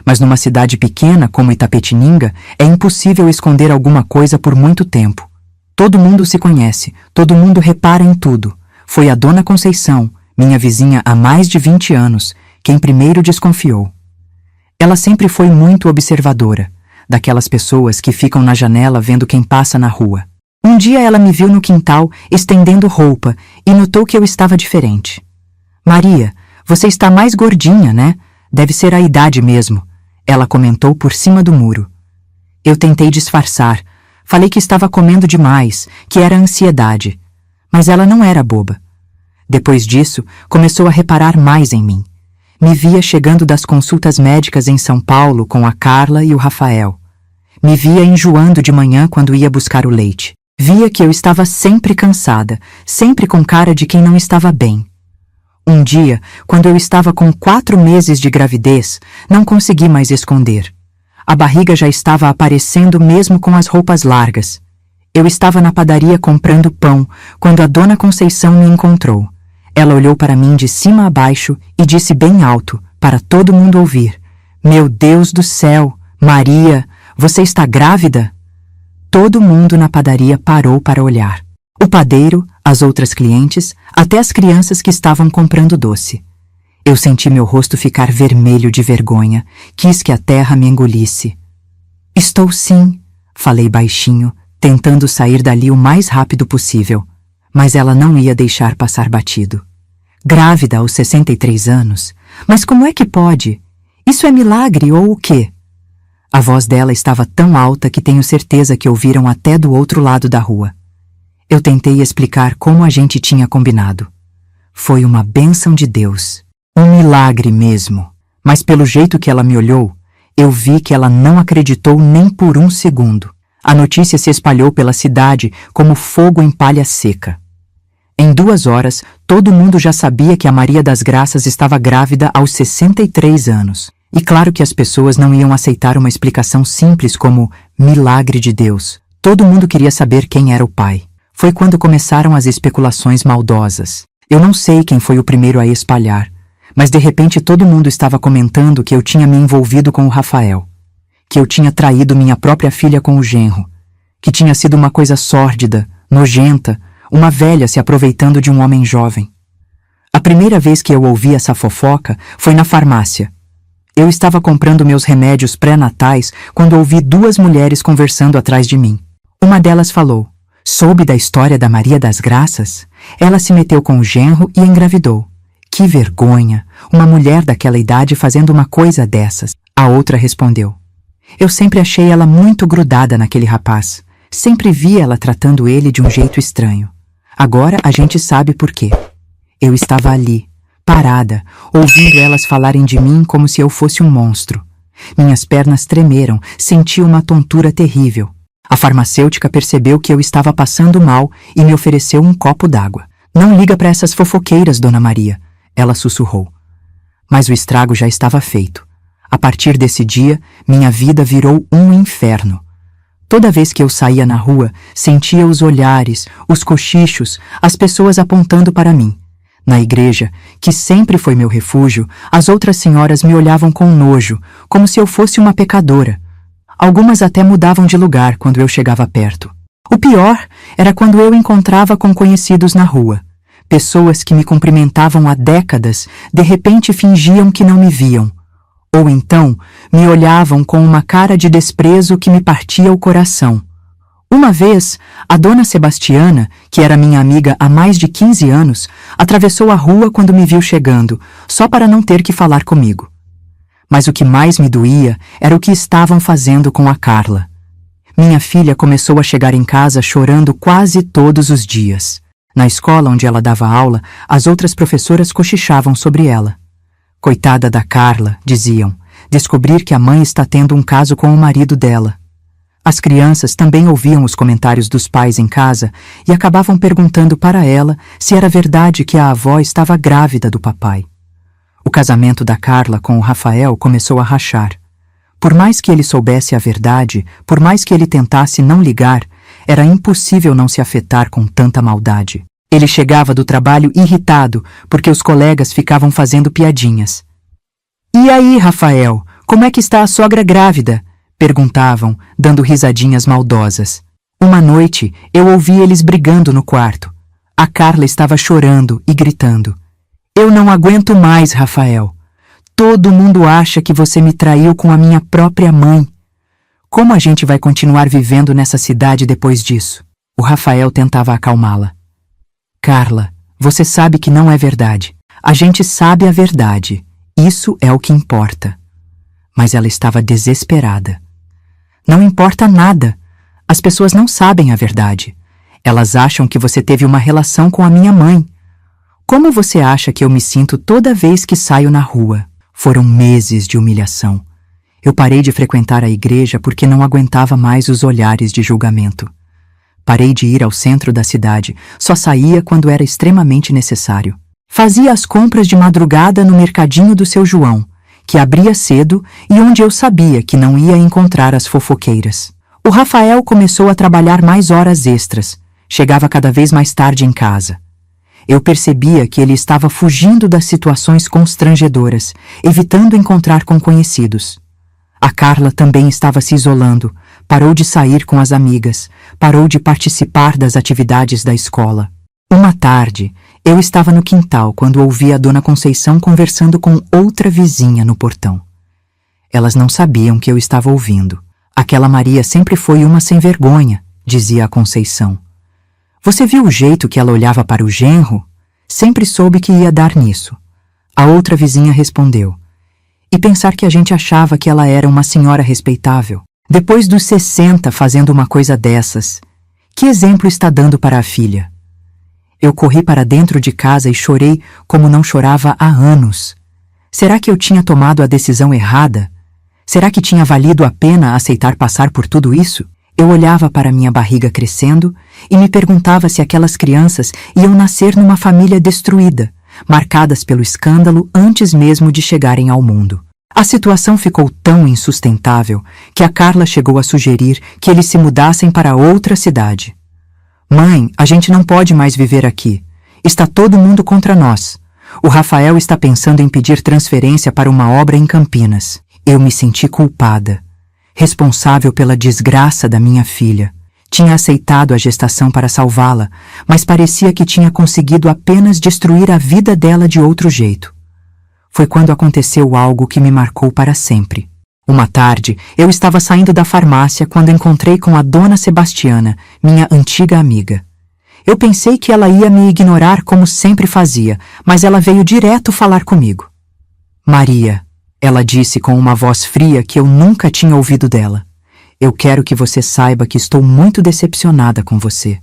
Mas numa cidade pequena como Itapetininga, é impossível esconder alguma coisa por muito tempo. Todo mundo se conhece, todo mundo repara em tudo. Foi a Dona Conceição, minha vizinha há mais de 20 anos, quem primeiro desconfiou. Ela sempre foi muito observadora, daquelas pessoas que ficam na janela vendo quem passa na rua. Um dia ela me viu no quintal, estendendo roupa, e notou que eu estava diferente. Maria, você está mais gordinha, né? Deve ser a idade mesmo, ela comentou por cima do muro. Eu tentei disfarçar, falei que estava comendo demais, que era ansiedade. Mas ela não era boba. Depois disso, começou a reparar mais em mim. Me via chegando das consultas médicas em São Paulo com a Carla e o Rafael. Me via enjoando de manhã quando ia buscar o leite. Via que eu estava sempre cansada, sempre com cara de quem não estava bem. Um dia, quando eu estava com 4 meses de gravidez, não consegui mais esconder. A barriga já estava aparecendo mesmo com as roupas largas. Eu estava na padaria comprando pão, quando a Dona Conceição me encontrou. Ela olhou para mim de cima a baixo e disse bem alto, para todo mundo ouvir: Meu Deus do céu, Maria, você está grávida? Todo mundo na padaria parou para olhar. O padeiro, as outras clientes, até as crianças que estavam comprando doce. Eu senti meu rosto ficar vermelho de vergonha, quis que a terra me engolisse. Estou sim, falei baixinho, tentando sair dali o mais rápido possível, mas ela não ia deixar passar batido. Grávida aos 63 anos? Mas como é que pode? Isso é milagre ou o quê? A voz dela estava tão alta que tenho certeza que ouviram até do outro lado da rua. Eu tentei explicar como a gente tinha combinado. Foi uma bênção de Deus. Um milagre mesmo. Mas pelo jeito que ela me olhou, eu vi que ela não acreditou nem por um segundo. A notícia se espalhou pela cidade como fogo em palha seca. Em 2 horas, todo mundo já sabia que a Maria das Graças estava grávida aos 63 anos. E claro que as pessoas não iam aceitar uma explicação simples como milagre de Deus. Todo mundo queria saber quem era o pai. Foi quando começaram as especulações maldosas. Eu não sei quem foi o primeiro a espalhar, mas de repente todo mundo estava comentando que eu tinha me envolvido com o Rafael, que eu tinha traído minha própria filha com o genro, que tinha sido uma coisa sórdida, nojenta, uma velha se aproveitando de um homem jovem. A primeira vez que eu ouvi essa fofoca foi na farmácia. Eu estava comprando meus remédios pré-natais quando ouvi 2 mulheres conversando atrás de mim. Uma delas falou: Soube da história da Maria das Graças? Ela se meteu com o genro e engravidou. Que vergonha! Uma mulher daquela idade fazendo uma coisa dessas. A outra respondeu: eu sempre achei ela muito grudada naquele rapaz. Sempre vi ela tratando ele de um jeito estranho. Agora a gente sabe por quê. Eu estava ali, parada, ouvindo elas falarem de mim como se eu fosse um monstro. Minhas pernas tremeram, senti uma tontura terrível. A farmacêutica percebeu que eu estava passando mal e me ofereceu um copo d'água. Não liga para essas fofoqueiras, Dona Maria, ela sussurrou. Mas o estrago já estava feito. A partir desse dia, minha vida virou um inferno. Toda vez que eu saía na rua, sentia os olhares, os cochichos, as pessoas apontando para mim. Na igreja, que sempre foi meu refúgio, as outras senhoras me olhavam com nojo, como se eu fosse uma pecadora. Algumas até mudavam de lugar quando eu chegava perto. O pior era quando eu encontrava com conhecidos na rua. Pessoas que me cumprimentavam há décadas, de repente fingiam que não me viam. Ou então, me olhavam com uma cara de desprezo que me partia o coração. Uma vez, a dona Sebastiana, que era minha amiga há mais de 15 anos, atravessou a rua quando me viu chegando, só para não ter que falar comigo. Mas o que mais me doía era o que estavam fazendo com a Carla. Minha filha começou a chegar em casa chorando quase todos os dias. Na escola onde ela dava aula, as outras professoras cochichavam sobre ela. Coitada da Carla, diziam, descobrir que a mãe está tendo um caso com o marido dela. As crianças também ouviam os comentários dos pais em casa e acabavam perguntando para ela se era verdade que a avó estava grávida do papai. O casamento da Carla com o Rafael começou a rachar. Por mais que ele soubesse a verdade, por mais que ele tentasse não ligar, era impossível não se afetar com tanta maldade. Ele chegava do trabalho irritado porque os colegas ficavam fazendo piadinhas. E aí, Rafael, como é que está a sogra grávida? Perguntavam, dando risadinhas maldosas. Uma noite, eu ouvi eles brigando no quarto. A Carla estava chorando e gritando. Eu não aguento mais, Rafael. Todo mundo acha que você me traiu com a minha própria mãe. Como a gente vai continuar vivendo nessa cidade depois disso? O Rafael tentava acalmá-la. Carla, você sabe que não é verdade. A gente sabe a verdade. Isso é o que importa. Mas ela estava desesperada. Não importa nada. As pessoas não sabem a verdade. Elas acham que você teve uma relação com a minha mãe. Como você acha que eu me sinto toda vez que saio na rua? Foram meses de humilhação. Eu parei de frequentar a igreja porque não aguentava mais os olhares de julgamento. Parei de ir ao centro da cidade, só saía quando era extremamente necessário. Fazia as compras de madrugada no mercadinho do seu João, que abria cedo e onde eu sabia que não ia encontrar as fofoqueiras. O Rafael começou a trabalhar mais horas extras, chegava cada vez mais tarde em casa. Eu percebia que ele estava fugindo das situações constrangedoras, evitando encontrar com conhecidos. A Carla também estava se isolando, parou de sair com as amigas, parou de participar das atividades da escola. Uma tarde, eu estava no quintal quando ouvi a dona Conceição conversando com outra vizinha no portão. Elas não sabiam que eu estava ouvindo. Aquela Maria sempre foi uma sem vergonha, dizia a Conceição. Você viu o jeito que ela olhava para o genro? Sempre soube que ia dar nisso. A outra vizinha respondeu. E pensar que a gente achava que ela era uma senhora respeitável. Depois dos 60 fazendo uma coisa dessas. Que exemplo está dando para a filha? Eu corri para dentro de casa e chorei como não chorava há anos. Será que eu tinha tomado a decisão errada? Será que tinha valido a pena aceitar passar por tudo isso? Eu olhava para minha barriga crescendo e me perguntava se aquelas crianças iam nascer numa família destruída, marcadas pelo escândalo antes mesmo de chegarem ao mundo. A situação ficou tão insustentável que a Carla chegou a sugerir que eles se mudassem para outra cidade. Mãe, a gente não pode mais viver aqui. Está todo mundo contra nós. O Rafael está pensando em pedir transferência para uma obra em Campinas. Eu me senti culpada, responsável pela desgraça da minha filha. Tinha aceitado a gestação para salvá-la, mas parecia que tinha conseguido apenas destruir a vida dela de outro jeito. Foi quando aconteceu algo que me marcou para sempre. Uma tarde, eu estava saindo da farmácia quando encontrei com a dona Sebastiana, minha antiga amiga. Eu pensei que ela ia me ignorar como sempre fazia, mas ela veio direto falar comigo. Maria, ela disse com uma voz fria que eu nunca tinha ouvido dela. Eu quero que você saiba que estou muito decepcionada com você.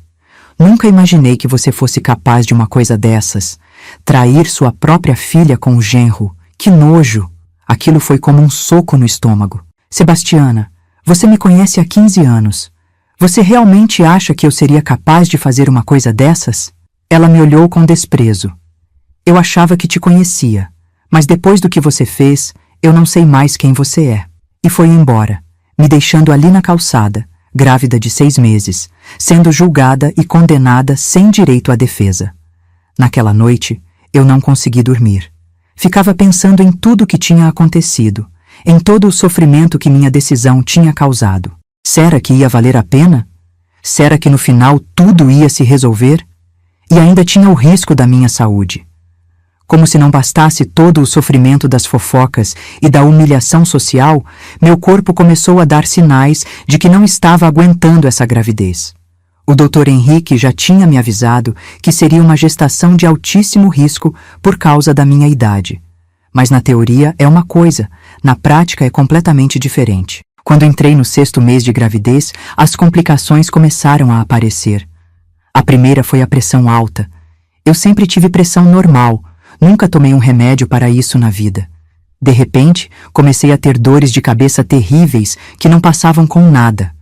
Nunca imaginei que você fosse capaz de uma coisa dessas. Trair sua própria filha com o genro. Que nojo! Aquilo foi como um soco no estômago. Sebastiana, você me conhece há 15 anos. Você realmente acha que eu seria capaz de fazer uma coisa dessas? Ela me olhou com desprezo. Eu achava que te conhecia, mas depois do que você fez, eu não sei mais quem você é. E foi embora, me deixando ali na calçada, grávida de 6 meses, sendo julgada e condenada sem direito à defesa. Naquela noite, eu não consegui dormir. Ficava pensando em tudo o que tinha acontecido, em todo o sofrimento que minha decisão tinha causado. Será que ia valer a pena? Será que no final tudo ia se resolver? E ainda tinha o risco da minha saúde. Como se não bastasse todo o sofrimento das fofocas e da humilhação social, meu corpo começou a dar sinais de que não estava aguentando essa gravidez. O Dr. Henrique já tinha me avisado que seria uma gestação de altíssimo risco por causa da minha idade. Mas na teoria é uma coisa, na prática é completamente diferente. Quando entrei no 6º mês de gravidez, as complicações começaram a aparecer. A primeira foi a pressão alta. Eu sempre tive pressão normal, nunca tomei um remédio para isso na vida. De repente, comecei a ter dores de cabeça terríveis que não passavam com nada.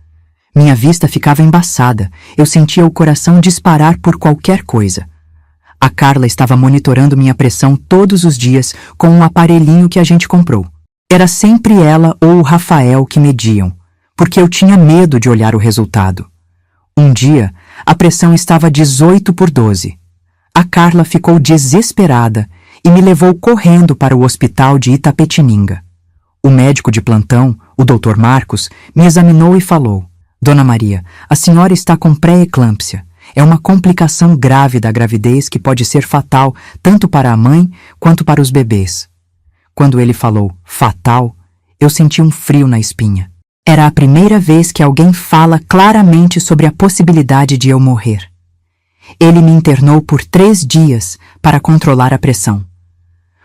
Minha vista ficava embaçada, eu sentia o coração disparar por qualquer coisa. A Carla estava monitorando minha pressão todos os dias com um aparelhinho que a gente comprou. Era sempre ela ou o Rafael que mediam, porque eu tinha medo de olhar o resultado. Um dia, a pressão estava 18/12. A Carla ficou desesperada e me levou correndo para o hospital de Itapetininga. O médico de plantão, o Dr. Marcos, me examinou e falou: Dona Maria, a senhora está com pré-eclâmpsia. É uma complicação grave da gravidez que pode ser fatal tanto para a mãe quanto para os bebês. Quando ele falou fatal, eu senti um frio na espinha. Era a primeira vez que alguém fala claramente sobre a possibilidade de eu morrer. Ele me internou por 3 dias para controlar a pressão.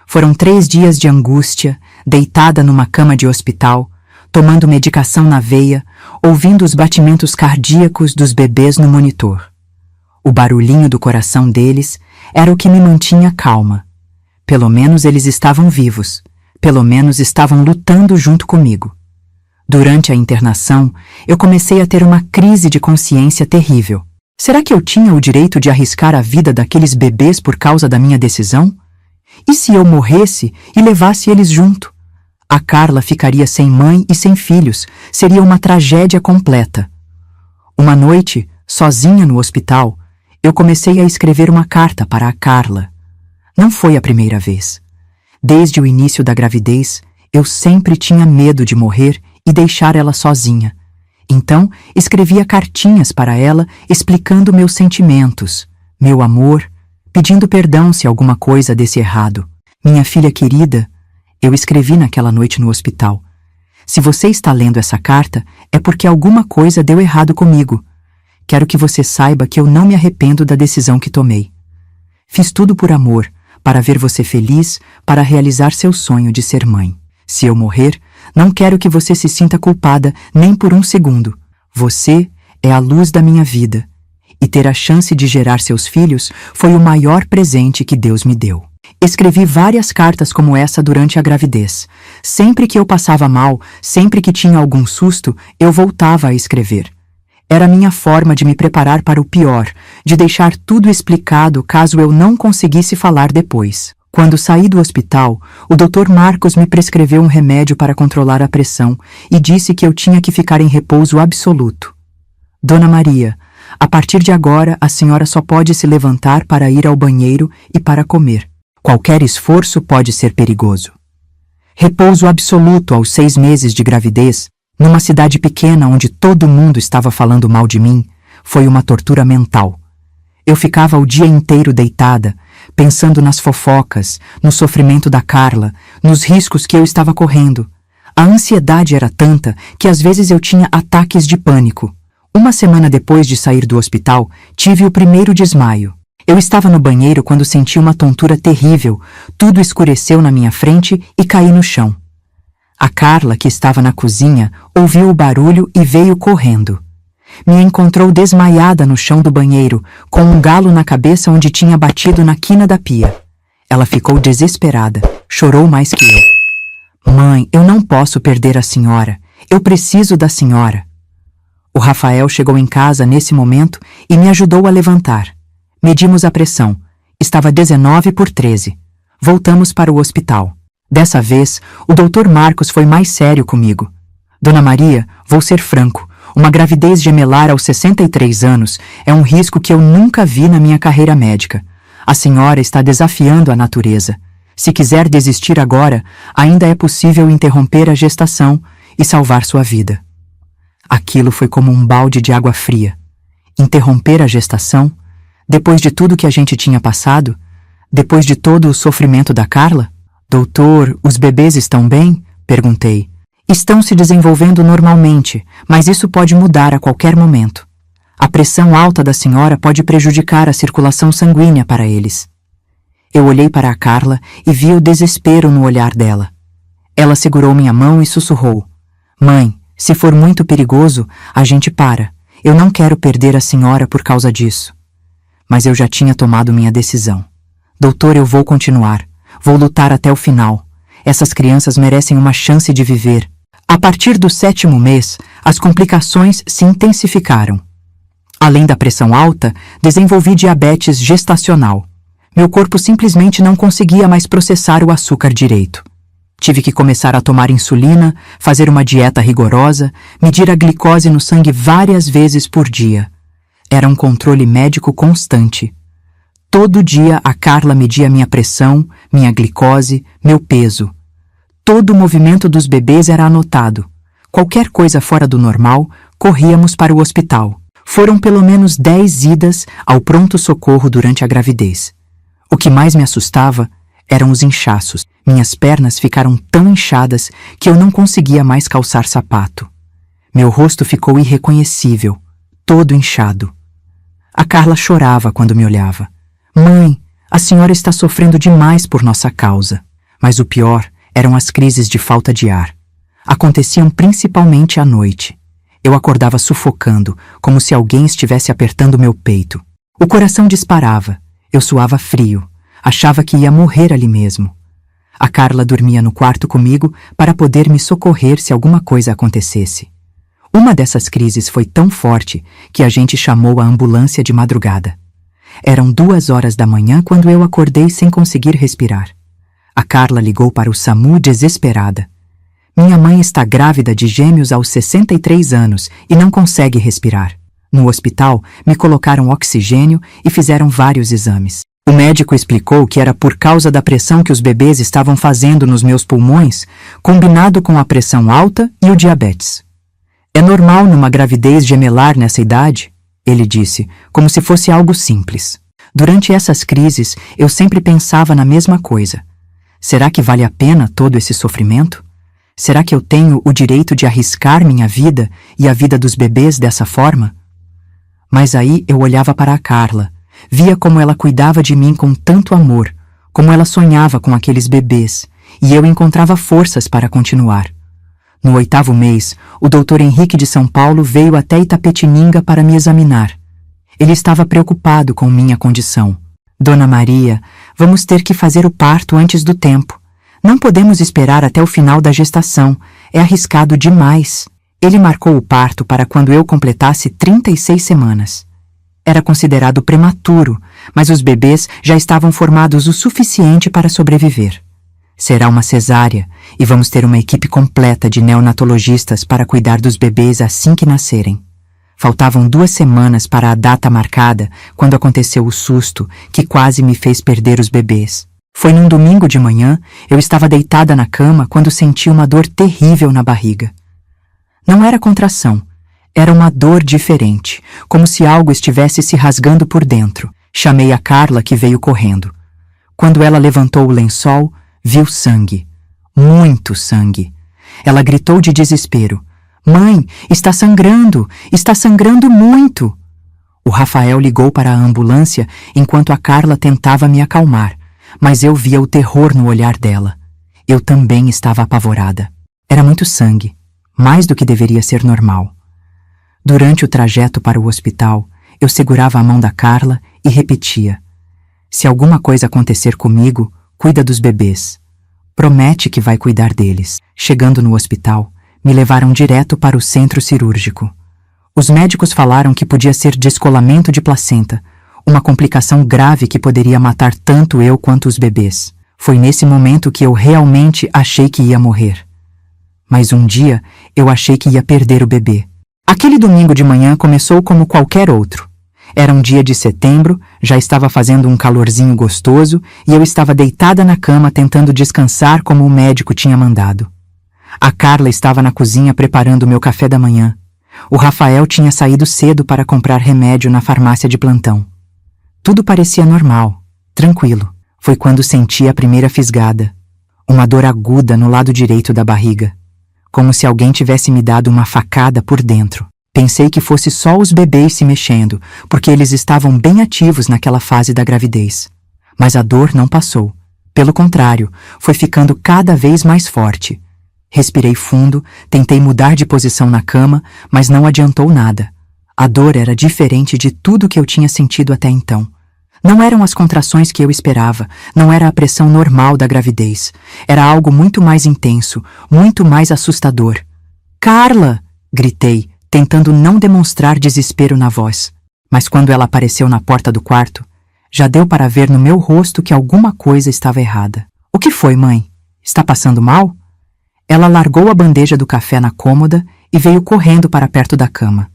Foram 3 dias de angústia, deitada numa cama de hospital, tomando medicação na veia, ouvindo os batimentos cardíacos dos bebês no monitor. O barulhinho do coração deles era o que me mantinha calma. Pelo menos eles estavam vivos, pelo menos estavam lutando junto comigo. Durante a internação, eu comecei a ter uma crise de consciência terrível. Será que eu tinha o direito de arriscar a vida daqueles bebês por causa da minha decisão? E se eu morresse e levasse eles junto? A Carla ficaria sem mãe e sem filhos, seria uma tragédia completa. Uma noite, sozinha no hospital, eu comecei a escrever uma carta para a Carla. Não foi a primeira vez. Desde o início da gravidez, eu sempre tinha medo de morrer e deixar ela sozinha. Então, escrevia cartinhas para ela explicando meus sentimentos, meu amor, pedindo perdão se alguma coisa desse errado. Minha filha querida, eu escrevi naquela noite no hospital. Se você está lendo essa carta, é porque alguma coisa deu errado comigo. Quero que você saiba que eu não me arrependo da decisão que tomei. Fiz tudo por amor, para ver você feliz, para realizar seu sonho de ser mãe. Se eu morrer, não quero que você se sinta culpada nem por um segundo. Você é a luz da minha vida. E ter a chance de gerar seus filhos foi o maior presente que Deus me deu. Escrevi várias cartas como essa durante a gravidez. Sempre que eu passava mal, sempre que tinha algum susto, eu voltava a escrever. Era a minha forma de me preparar para o pior, de deixar tudo explicado caso eu não conseguisse falar depois. Quando saí do hospital, o Dr. Marcos me prescreveu um remédio para controlar a pressão e disse que eu tinha que ficar em repouso absoluto. Dona Maria, a partir de agora a senhora só pode se levantar para ir ao banheiro e para comer. Qualquer esforço pode ser perigoso. Repouso absoluto aos 6 meses de gravidez, numa cidade pequena onde todo mundo estava falando mal de mim, foi uma tortura mental. Eu ficava o dia inteiro deitada, pensando nas fofocas, no sofrimento da Carla, nos riscos que eu estava correndo. A ansiedade era tanta que às vezes eu tinha ataques de pânico. Uma semana depois de sair do hospital, tive o primeiro desmaio. Eu estava no banheiro quando senti uma tontura terrível, tudo escureceu na minha frente e caí no chão. A Carla, que estava na cozinha, ouviu o barulho e veio correndo. Me encontrou desmaiada no chão do banheiro, com um galo na cabeça onde tinha batido na quina da pia. Ela ficou desesperada, chorou mais que eu. Mãe, eu não posso perder a senhora. Eu preciso da senhora. O Rafael chegou em casa nesse momento e me ajudou a levantar. Medimos a pressão. Estava 19/13. Voltamos para o hospital. Dessa vez, o Dr. Marcos foi mais sério comigo. Dona Maria, vou ser franco. Uma gravidez gemelar aos 63 anos é um risco que eu nunca vi na minha carreira médica. A senhora está desafiando a natureza. Se quiser desistir agora, ainda é possível interromper a gestação e salvar sua vida. Aquilo foi como um balde de água fria. Interromper a gestação? Depois de tudo que a gente tinha passado? Depois de todo o sofrimento da Carla? Doutor, os bebês estão bem? Perguntei. Estão se desenvolvendo normalmente, mas isso pode mudar a qualquer momento. A pressão alta da senhora pode prejudicar a circulação sanguínea para eles. Eu olhei para a Carla e vi o desespero no olhar dela. Ela segurou minha mão e sussurrou. Mãe, se for muito perigoso, a gente para. Eu não quero perder a senhora por causa disso. Mas eu já tinha tomado minha decisão. Doutor, eu vou continuar. Vou lutar até o final. Essas crianças merecem uma chance de viver. A partir do 7º mês, as complicações se intensificaram. Além da pressão alta, desenvolvi diabetes gestacional. Meu corpo simplesmente não conseguia mais processar o açúcar direito. Tive que começar a tomar insulina, fazer uma dieta rigorosa, medir a glicose no sangue várias vezes por dia. Era um controle médico constante. Todo dia a Carla media minha pressão, minha glicose, meu peso. Todo o movimento dos bebês era anotado. Qualquer coisa fora do normal, corríamos para o hospital. Foram pelo menos 10 idas ao pronto-socorro durante a gravidez. O que mais me assustava eram os inchaços. Minhas pernas ficaram tão inchadas que eu não conseguia mais calçar sapato. Meu rosto ficou irreconhecível, todo inchado. A Carla chorava quando me olhava. Mãe, a senhora está sofrendo demais por nossa causa. Mas o pior eram as crises de falta de ar. Aconteciam principalmente à noite. Eu acordava sufocando, como se alguém estivesse apertando meu peito. O coração disparava. Eu suava frio. Achava que ia morrer ali mesmo. A Carla dormia no quarto comigo para poder me socorrer se alguma coisa acontecesse. Uma dessas crises foi tão forte que a gente chamou a ambulância de madrugada. Eram 2 horas da manhã quando eu acordei sem conseguir respirar. A Carla ligou para o SAMU desesperada. Minha mãe está grávida de gêmeos aos 63 anos e não consegue respirar. No hospital, me colocaram oxigênio e fizeram vários exames. O médico explicou que era por causa da pressão que os bebês estavam fazendo nos meus pulmões, combinado com a pressão alta e o diabetes. É normal numa gravidez gemelar nessa idade, ele disse, como se fosse algo simples. Durante essas crises, eu sempre pensava na mesma coisa. Será que vale a pena todo esse sofrimento? Será que eu tenho o direito de arriscar minha vida e a vida dos bebês dessa forma? Mas aí eu olhava para a Carla, via como ela cuidava de mim com tanto amor, como ela sonhava com aqueles bebês, e eu encontrava forças para continuar. No 8º mês, o Dr. Henrique de São Paulo veio até Itapetininga para me examinar. Ele estava preocupado com minha condição. Dona Maria, vamos ter que fazer o parto antes do tempo. Não podemos esperar até o final da gestação. É arriscado demais. Ele marcou o parto para quando eu completasse 36 semanas. Era considerado prematuro, mas os bebês já estavam formados o suficiente para sobreviver. Será uma cesárea e vamos ter uma equipe completa de neonatologistas para cuidar dos bebês assim que nascerem. Faltavam 2 semanas para a data marcada quando aconteceu o susto que quase me fez perder os bebês. Foi num domingo de manhã, eu estava deitada na cama quando senti uma dor terrível na barriga. Não era contração, era uma dor diferente, como se algo estivesse se rasgando por dentro. Chamei a Carla, que veio correndo. Quando ela levantou o lençol, viu sangue. Muito sangue. Ela gritou de desespero. Mãe, está sangrando! Está sangrando muito! O Rafael ligou para a ambulância enquanto a Carla tentava me acalmar, mas eu via o terror no olhar dela. Eu também estava apavorada. Era muito sangue, mais do que deveria ser normal. Durante o trajeto para o hospital, eu segurava a mão da Carla e repetia: se alguma coisa acontecer comigo, cuida dos bebês. Promete que vai cuidar deles. Chegando no hospital, me levaram direto para o centro cirúrgico. Os médicos falaram que podia ser descolamento de placenta, uma complicação grave que poderia matar tanto eu quanto os bebês. Foi nesse momento que eu realmente achei que ia morrer. Mas um dia, eu achei que ia perder o bebê. Aquele domingo de manhã começou como qualquer outro. Era um dia de setembro, já estava fazendo um calorzinho gostoso e eu estava deitada na cama tentando descansar como o médico tinha mandado. A Carla estava na cozinha preparando o meu café da manhã. O Rafael tinha saído cedo para comprar remédio na farmácia de plantão. Tudo parecia normal, tranquilo. Foi quando senti a primeira fisgada. Uma dor aguda no lado direito da barriga. Como se alguém tivesse me dado uma facada por dentro. Pensei que fosse só os bebês se mexendo, porque eles estavam bem ativos naquela fase da gravidez. Mas a dor não passou. Pelo contrário, foi ficando cada vez mais forte. Respirei fundo, tentei mudar de posição na cama, mas não adiantou nada. A dor era diferente de tudo que eu tinha sentido até então. Não eram as contrações que eu esperava, não era a pressão normal da gravidez. Era algo muito mais intenso, muito mais assustador. Carla! Gritei, tentando não demonstrar desespero na voz. Mas quando ela apareceu na porta do quarto, já deu para ver no meu rosto que alguma coisa estava errada. O que foi, mãe? Está passando mal? Ela largou a bandeja do café na cômoda e veio correndo para perto da cama.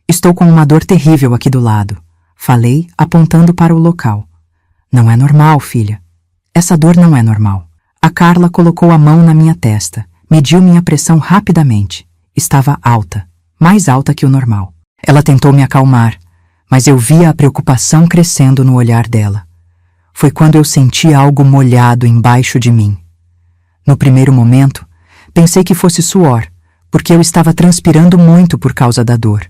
Estou com uma dor terrível aqui do lado. Falei, apontando para o local. Não é normal, filha. Essa dor não é normal. A Carla colocou a mão na minha testa, mediu minha pressão rapidamente. Estava alta, mais alta que o normal. Ela tentou me acalmar, mas eu via a preocupação crescendo no olhar dela. Foi quando eu senti algo molhado embaixo de mim. No primeiro momento, pensei que fosse suor, porque eu estava transpirando muito por causa da dor.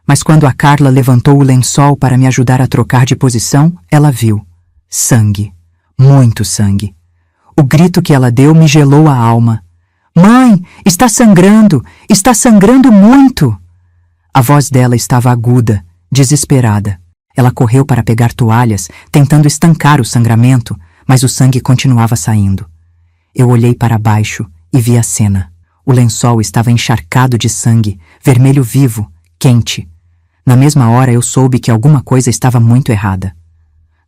Mas quando a Carla levantou o lençol para me ajudar a trocar de posição, ela viu. Sangue. Muito sangue. O grito que ela deu me gelou a alma. Mãe, está sangrando! Está sangrando muito! A voz dela estava aguda, desesperada. Ela correu para pegar toalhas, tentando estancar o sangramento, mas o sangue continuava saindo. Eu olhei para baixo e vi a cena. O lençol estava encharcado de sangue, vermelho vivo, quente. Na mesma hora eu soube que alguma coisa estava muito errada.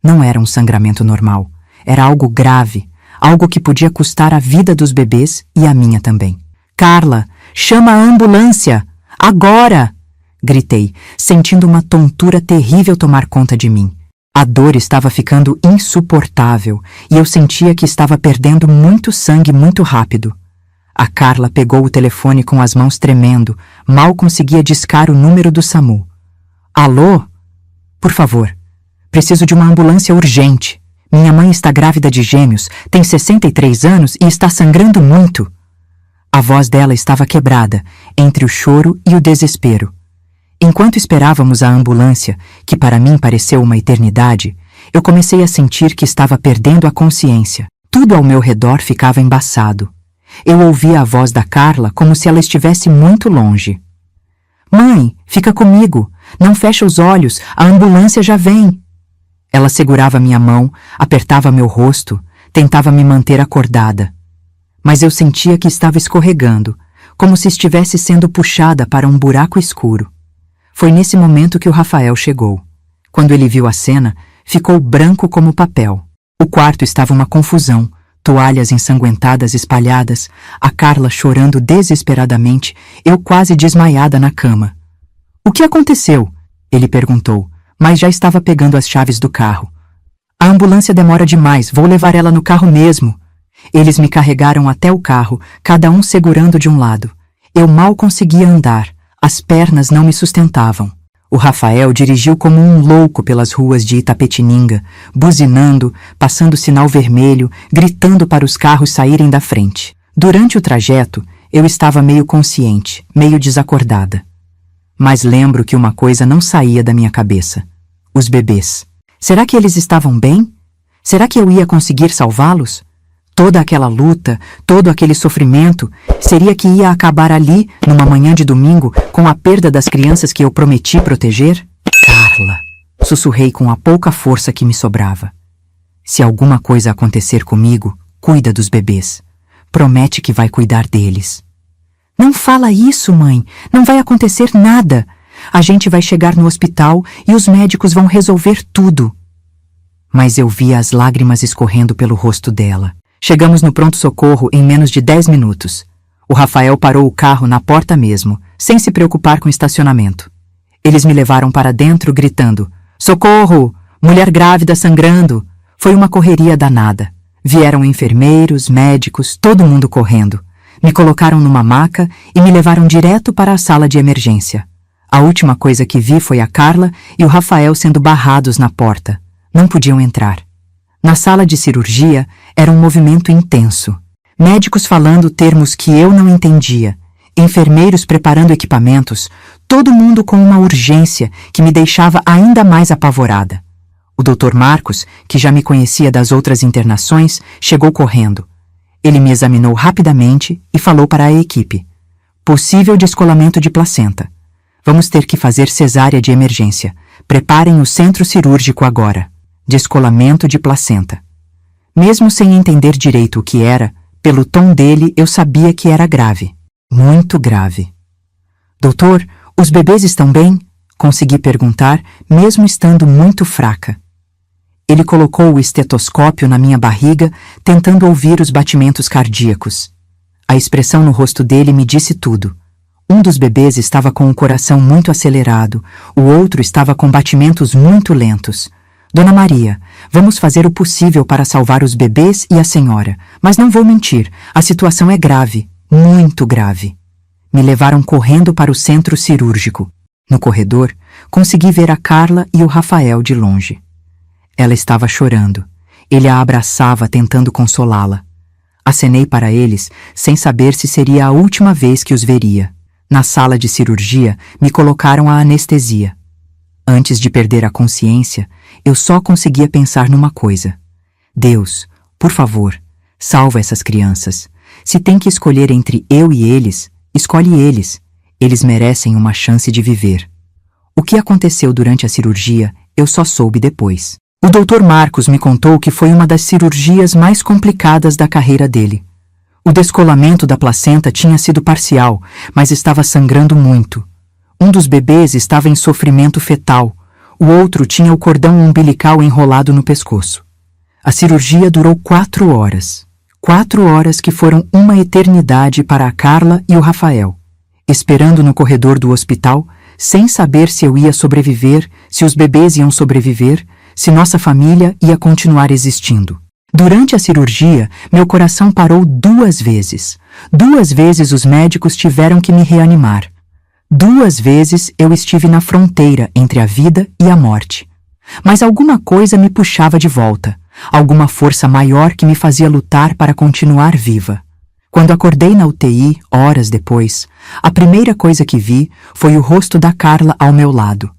Não era um sangramento normal. Era algo grave, algo que podia custar a vida dos bebês e a minha também. Carla, chama a ambulância! Agora! Gritei, sentindo uma tontura terrível tomar conta de mim. A dor estava ficando insuportável e eu sentia que estava perdendo muito sangue muito rápido. A Carla pegou o telefone com as mãos tremendo, mal conseguia discar o número do SAMU. Alô? Por favor, preciso de uma ambulância urgente. Minha mãe está grávida de gêmeos, tem 63 anos e está sangrando muito. A voz dela estava quebrada, entre o choro e o desespero. Enquanto esperávamos a ambulância, que para mim pareceu uma eternidade, eu comecei a sentir que estava perdendo a consciência. Tudo ao meu redor ficava embaçado. Eu ouvia a voz da Carla como se ela estivesse muito longe. Mãe, fica comigo. Não fecha os olhos, a ambulância já vem. Ela segurava minha mão, apertava meu rosto, tentava me manter acordada. Mas eu sentia que estava escorregando, como se estivesse sendo puxada para um buraco escuro. Foi nesse momento que o Rafael chegou. Quando ele viu a cena, ficou branco como papel. O quarto estava uma confusão, toalhas ensanguentadas espalhadas, a Carla chorando desesperadamente, eu quase desmaiada na cama. O que aconteceu? Ele perguntou, mas já estava pegando as chaves do carro. A ambulância demora demais, vou levar ela no carro mesmo. Eles me carregaram até o carro, cada um segurando de um lado. Eu mal conseguia andar, as pernas não me sustentavam. O Rafael dirigiu como um louco pelas ruas de Itapetininga, buzinando, passando sinal vermelho, gritando para os carros saírem da frente. Durante o trajeto, eu estava meio consciente, meio desacordada. Mas lembro que uma coisa não saía da minha cabeça. Os bebês. Será que eles estavam bem? Será que eu ia conseguir salvá-los? Toda aquela luta, todo aquele sofrimento, seria que ia acabar ali, numa manhã de domingo, com a perda das crianças que eu prometi proteger? Carla, sussurrei com a pouca força que me sobrava. Se alguma coisa acontecer comigo, cuida dos bebês. Promete que vai cuidar deles. Não fala isso, mãe. Não vai acontecer nada. A gente vai chegar no hospital e os médicos vão resolver tudo. Mas eu via as lágrimas escorrendo pelo rosto dela. Chegamos no pronto-socorro em menos de 10 minutos. O Rafael parou o carro na porta mesmo, sem se preocupar com estacionamento. Eles me levaram para dentro, gritando: "Socorro! Mulher grávida sangrando!" Foi uma correria danada. Vieram enfermeiros, médicos, todo mundo correndo. Me colocaram numa maca e me levaram direto para a sala de emergência. A última coisa que vi foi a Carla e o Rafael sendo barrados na porta. Não podiam entrar. Na sala de cirurgia era um movimento intenso. Médicos falando termos que eu não entendia. Enfermeiros preparando equipamentos. Todo mundo com uma urgência que me deixava ainda mais apavorada. O Dr. Marcos, que já me conhecia das outras internações, chegou correndo. Ele me examinou rapidamente e falou para a equipe: "Possível descolamento de placenta. Vamos ter que fazer cesárea de emergência. Preparem o centro cirúrgico agora. Descolamento de placenta." Mesmo sem entender direito o que era, pelo tom dele eu sabia que era grave. Muito grave. "Doutor, os bebês estão bem?" Consegui perguntar, mesmo estando muito fraca. Ele colocou o estetoscópio na minha barriga, tentando ouvir os batimentos cardíacos. A expressão no rosto dele me disse tudo. Um dos bebês estava com o coração muito acelerado, o outro estava com batimentos muito lentos. "Dona Maria, vamos fazer o possível para salvar os bebês e a senhora, mas não vou mentir, a situação é grave, muito grave." Me levaram correndo para o centro cirúrgico. No corredor, consegui ver a Carla e o Rafael de longe. Ela estava chorando. Ele a abraçava, tentando consolá-la. Acenei para eles, sem saber se seria a última vez que os veria. Na sala de cirurgia, me colocaram a anestesia. Antes de perder a consciência, eu só conseguia pensar numa coisa: Deus, por favor, salva essas crianças. Se tem que escolher entre eu e eles, escolhe eles. Eles merecem uma chance de viver. O que aconteceu durante a cirurgia, eu só soube depois. O Dr. Marcos me contou que foi uma das cirurgias mais complicadas da carreira dele. O descolamento da placenta tinha sido parcial, mas estava sangrando muito. Um dos bebês estava em sofrimento fetal, o outro tinha o cordão umbilical enrolado no pescoço. A cirurgia durou 4 horas. 4 horas que foram uma eternidade para a Carla e o Rafael. Esperando no corredor do hospital, sem saber se eu ia sobreviver, se os bebês iam sobreviver, se nossa família ia continuar existindo. Durante a cirurgia, meu coração parou 2 vezes. 2 vezes os médicos tiveram que me reanimar. 2 vezes eu estive na fronteira entre a vida e a morte. Mas alguma coisa me puxava de volta, alguma força maior que me fazia lutar para continuar viva. Quando acordei na UTI, horas depois, a primeira coisa que vi foi o rosto da Carla ao meu lado.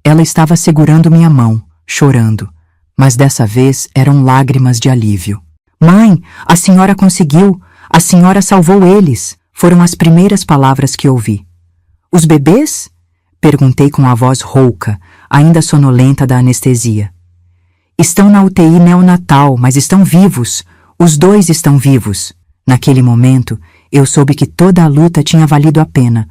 Ela estava segurando minha mão, chorando, mas dessa vez eram lágrimas de alívio. "Mãe, a senhora conseguiu! A senhora salvou eles!" Foram as primeiras palavras que ouvi. "Os bebês?" Perguntei com a voz rouca, ainda sonolenta da anestesia. "Estão na UTI neonatal, mas estão vivos. Os 2 estão vivos." Naquele momento, eu soube que toda a luta tinha valido a pena.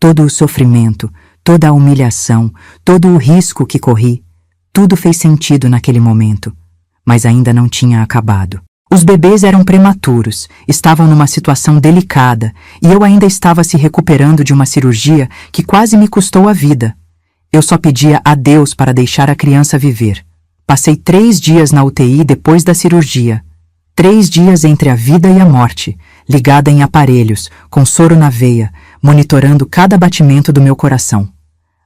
Todo o sofrimento, toda a humilhação, todo o risco que corri, tudo fez sentido naquele momento, mas ainda não tinha acabado. Os bebês eram prematuros, estavam numa situação delicada e eu ainda estava se recuperando de uma cirurgia que quase me custou a vida. Eu só pedia a Deus para deixar a criança viver. Passei 3 dias na UTI depois da cirurgia. 3 dias entre a vida e a morte, ligada em aparelhos, com soro na veia, monitorando cada batimento do meu coração.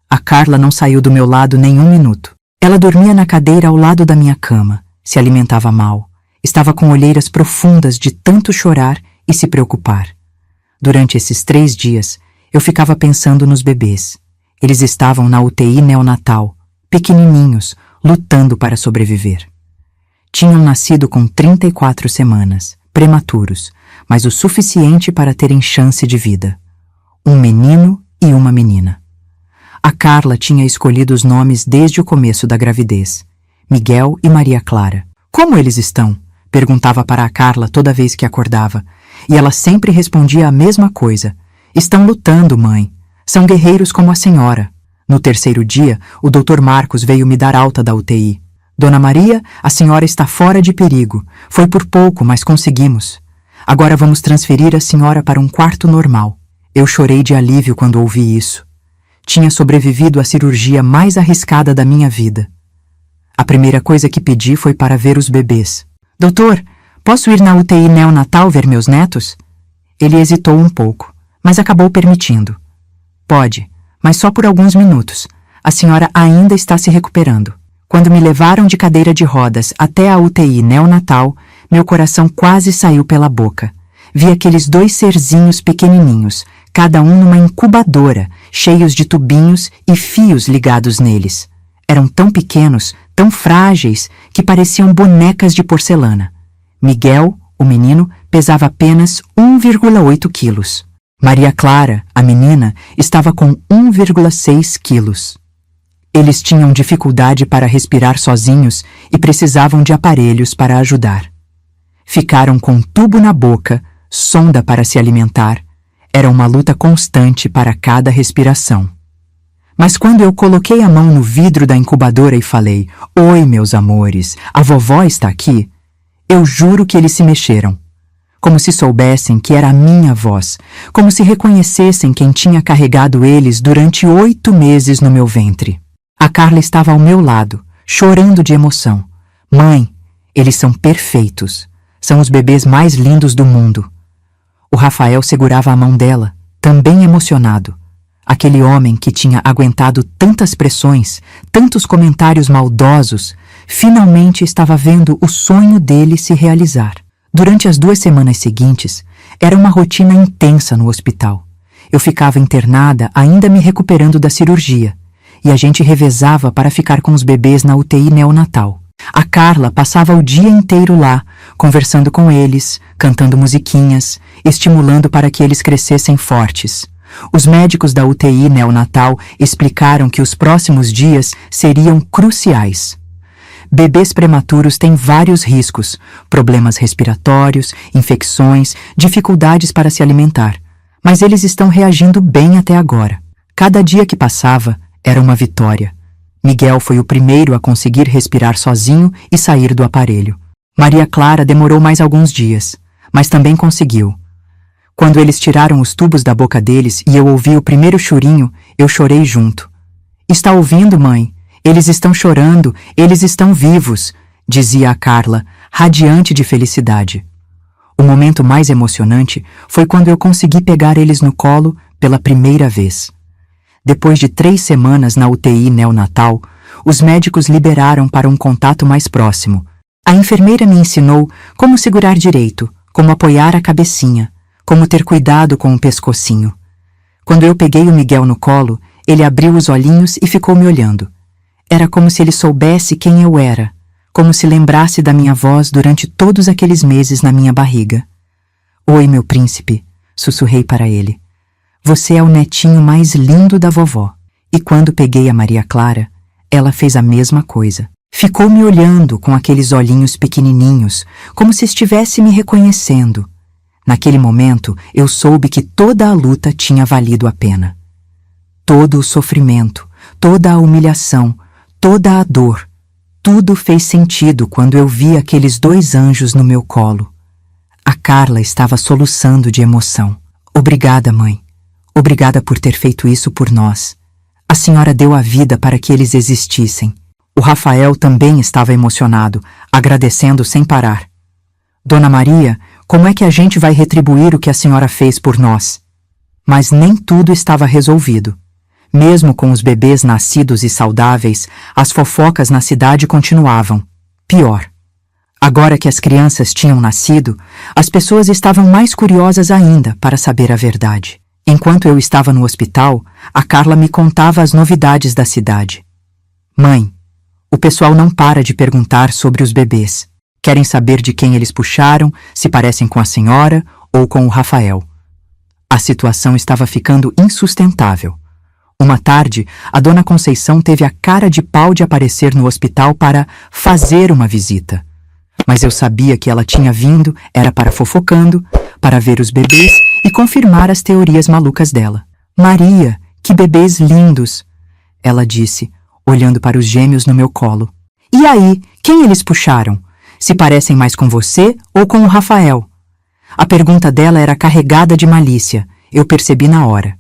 A Carla não saiu do meu lado nem 1 minuto. Ela dormia na cadeira ao lado da minha cama, se alimentava mal, estava com olheiras profundas de tanto chorar e se preocupar. Durante esses 3 dias, eu ficava pensando nos bebês. Eles estavam na UTI neonatal, pequenininhos, lutando para sobreviver. Tinham nascido com 34 semanas, prematuros, mas o suficiente para terem chance de vida. Um menino e uma menina. A Carla tinha escolhido os nomes desde o começo da gravidez. Miguel e Maria Clara. Como eles estão? Perguntava para a Carla toda vez que acordava. E ela sempre respondia a mesma coisa. Estão lutando, mãe. São guerreiros como a senhora. No 3º dia, o Dr. Marcos veio me dar alta da UTI. Dona Maria, a senhora está fora de perigo. Foi por pouco, mas conseguimos. Agora vamos transferir a senhora para um quarto normal. Eu chorei de alívio quando ouvi isso. Tinha sobrevivido à cirurgia mais arriscada da minha vida. A primeira coisa que pedi foi para ver os bebês. Doutor, posso ir na UTI neonatal ver meus netos? Ele hesitou um pouco, mas acabou permitindo. Pode, mas só por alguns minutos. A senhora ainda está se recuperando. Quando me levaram de cadeira de rodas até a UTI neonatal, meu coração quase saiu pela boca. Vi aqueles 2 serzinhos pequenininhos, cada um numa incubadora, cheios de tubinhos e fios ligados neles. Eram tão pequenos, tão frágeis, que pareciam bonecas de porcelana. Miguel, o menino, pesava apenas 1,8 quilos. Maria Clara, a menina, estava com 1,6 quilos. Eles tinham dificuldade para respirar sozinhos e precisavam de aparelhos para ajudar. Ficaram com tubo na boca, sonda para se alimentar. Era uma luta constante para cada respiração. Mas quando eu coloquei a mão no vidro da incubadora e falei, "Oi, meus amores, a vovó está aqui", eu juro que eles se mexeram. Como se soubessem que era a minha voz, como se reconhecessem quem tinha carregado eles durante 8 meses no meu ventre. A Carla estava ao meu lado, chorando de emoção. Mãe, eles são perfeitos. São os bebês mais lindos do mundo. O Rafael segurava a mão dela, também emocionado. Aquele homem que tinha aguentado tantas pressões, tantos comentários maldosos, finalmente estava vendo o sonho dele se realizar. Durante as 2 semanas seguintes, era uma rotina intensa no hospital. Eu ficava internada ainda me recuperando da cirurgia, e a gente revezava para ficar com os bebês na UTI neonatal. A Carla passava o dia inteiro lá, conversando com eles, cantando musiquinhas, estimulando para que eles crescessem fortes. Os médicos da UTI neonatal explicaram que os próximos dias seriam cruciais. Bebês prematuros têm vários riscos, problemas respiratórios, infecções, dificuldades para se alimentar. Mas eles estão reagindo bem até agora. Cada dia que passava era uma vitória. Miguel foi o primeiro a conseguir respirar sozinho e sair do aparelho. Maria Clara demorou mais alguns dias, mas também conseguiu. Quando eles tiraram os tubos da boca deles e eu ouvi o primeiro chorinho, eu chorei junto. "Está ouvindo, mãe? Eles estão chorando, eles estão vivos", dizia a Carla, radiante de felicidade. O momento mais emocionante foi quando eu consegui pegar eles no colo pela primeira vez. Depois de 3 semanas na UTI neonatal, os médicos liberaram para um contato mais próximo. A enfermeira me ensinou como segurar direito, como apoiar a cabecinha, como ter cuidado com o pescocinho. Quando eu peguei o Miguel no colo, ele abriu os olhinhos e ficou me olhando. Era como se ele soubesse quem eu era, como se lembrasse da minha voz durante todos aqueles meses na minha barriga. "Oi, meu príncipe", sussurrei para ele. "Você é o netinho mais lindo da vovó." E quando peguei a Maria Clara, ela fez a mesma coisa. Ficou me olhando com aqueles olhinhos pequenininhos, como se estivesse me reconhecendo. Naquele momento, eu soube que toda a luta tinha valido a pena. Todo o sofrimento, toda a humilhação, toda a dor, tudo fez sentido quando eu vi aqueles 2 anjos no meu colo. A Carla estava soluçando de emoção. "Obrigada, mãe. Obrigada por ter feito isso por nós. A senhora deu a vida para que eles existissem." O Rafael também estava emocionado, agradecendo sem parar. "Dona Maria, como é que a gente vai retribuir o que a senhora fez por nós?" Mas nem tudo estava resolvido. Mesmo com os bebês nascidos e saudáveis, as fofocas na cidade continuavam. Pior. Agora que as crianças tinham nascido, as pessoas estavam mais curiosas ainda para saber a verdade. Enquanto eu estava no hospital, a Carla me contava as novidades da cidade. Mãe, o pessoal não para de perguntar sobre os bebês. Querem saber de quem eles puxaram, se parecem com a senhora ou com o Rafael. A situação estava ficando insustentável. Uma tarde, a dona Conceição teve a cara de pau de aparecer no hospital para fazer uma visita. Mas eu sabia que ela tinha vindo, era para fofocando, para ver os bebês e confirmar as teorias malucas dela. Maria, que bebês lindos! Ela disse, olhando para os gêmeos no meu colo. E aí, quem eles puxaram? Se parecem mais com você ou com o Rafael? A pergunta dela era carregada de malícia, eu percebi na hora.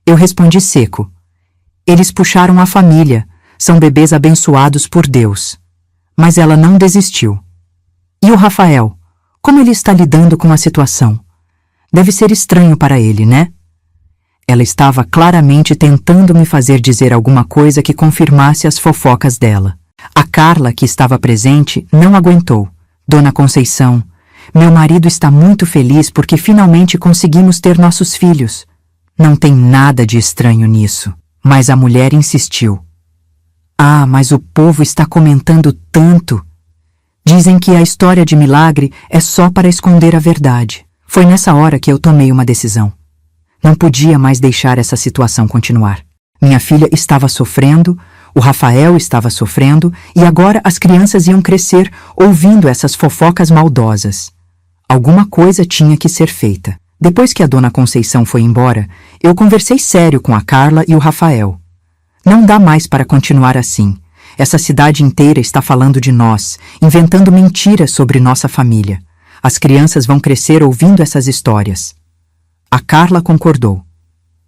Eu respondi seco. Eles puxaram a família, são bebês abençoados por Deus. Mas ela não desistiu. E o Rafael? Como ele está lidando com a situação? Deve ser estranho para ele, né? Ela estava claramente tentando me fazer dizer alguma coisa que confirmasse as fofocas dela. A Carla, que estava presente, não aguentou. Dona Conceição, meu marido está muito feliz porque finalmente conseguimos ter nossos filhos. Não tem nada de estranho nisso. Mas a mulher insistiu. Ah, mas o povo está comentando tanto. Dizem que a história de milagre é só para esconder a verdade. Foi nessa hora que eu tomei uma decisão. Não podia mais deixar essa situação continuar. Minha filha estava sofrendo, o Rafael estava sofrendo e agora as crianças iam crescer ouvindo essas fofocas maldosas. Alguma coisa tinha que ser feita. Depois que a dona Conceição foi embora, eu conversei sério com a Carla e o Rafael. Não dá mais para continuar assim. Essa cidade inteira está falando de nós, inventando mentiras sobre nossa família. As crianças vão crescer ouvindo essas histórias. A Carla concordou.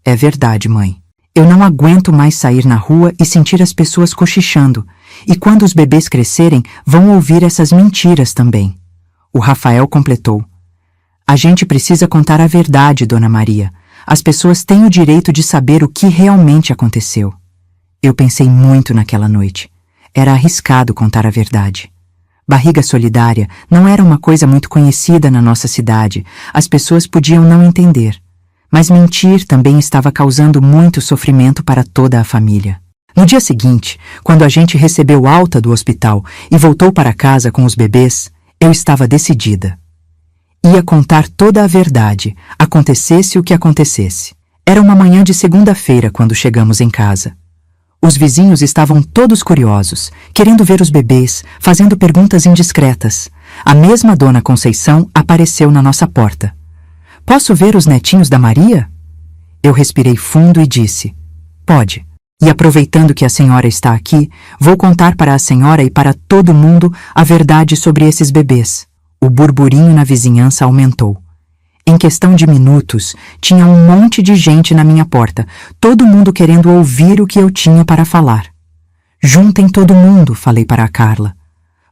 É verdade, mãe. Eu não aguento mais sair na rua e sentir as pessoas cochichando. E quando os bebês crescerem, vão ouvir essas mentiras também. O Rafael completou. A gente precisa contar a verdade, Dona Maria. As pessoas têm o direito de saber o que realmente aconteceu. Eu pensei muito naquela noite. Era arriscado contar a verdade. Barriga solidária não era uma coisa muito conhecida na nossa cidade. As pessoas podiam não entender. Mas mentir também estava causando muito sofrimento para toda a família. No dia seguinte, quando a gente recebeu alta do hospital e voltou para casa com os bebês, eu estava decidida. Ia contar toda a verdade, acontecesse o que acontecesse. Era uma manhã de segunda-feira quando chegamos em casa. Os vizinhos estavam todos curiosos, querendo ver os bebês, fazendo perguntas indiscretas. A mesma dona Conceição apareceu na nossa porta. Posso ver os netinhos da Maria? Eu respirei fundo e disse, pode. E aproveitando que a senhora está aqui, vou contar para a senhora e para todo mundo a verdade sobre esses bebês. O burburinho na vizinhança aumentou. Em questão de minutos, tinha um monte de gente na minha porta, todo mundo querendo ouvir o que eu tinha para falar. Juntem todo mundo, falei para a Carla.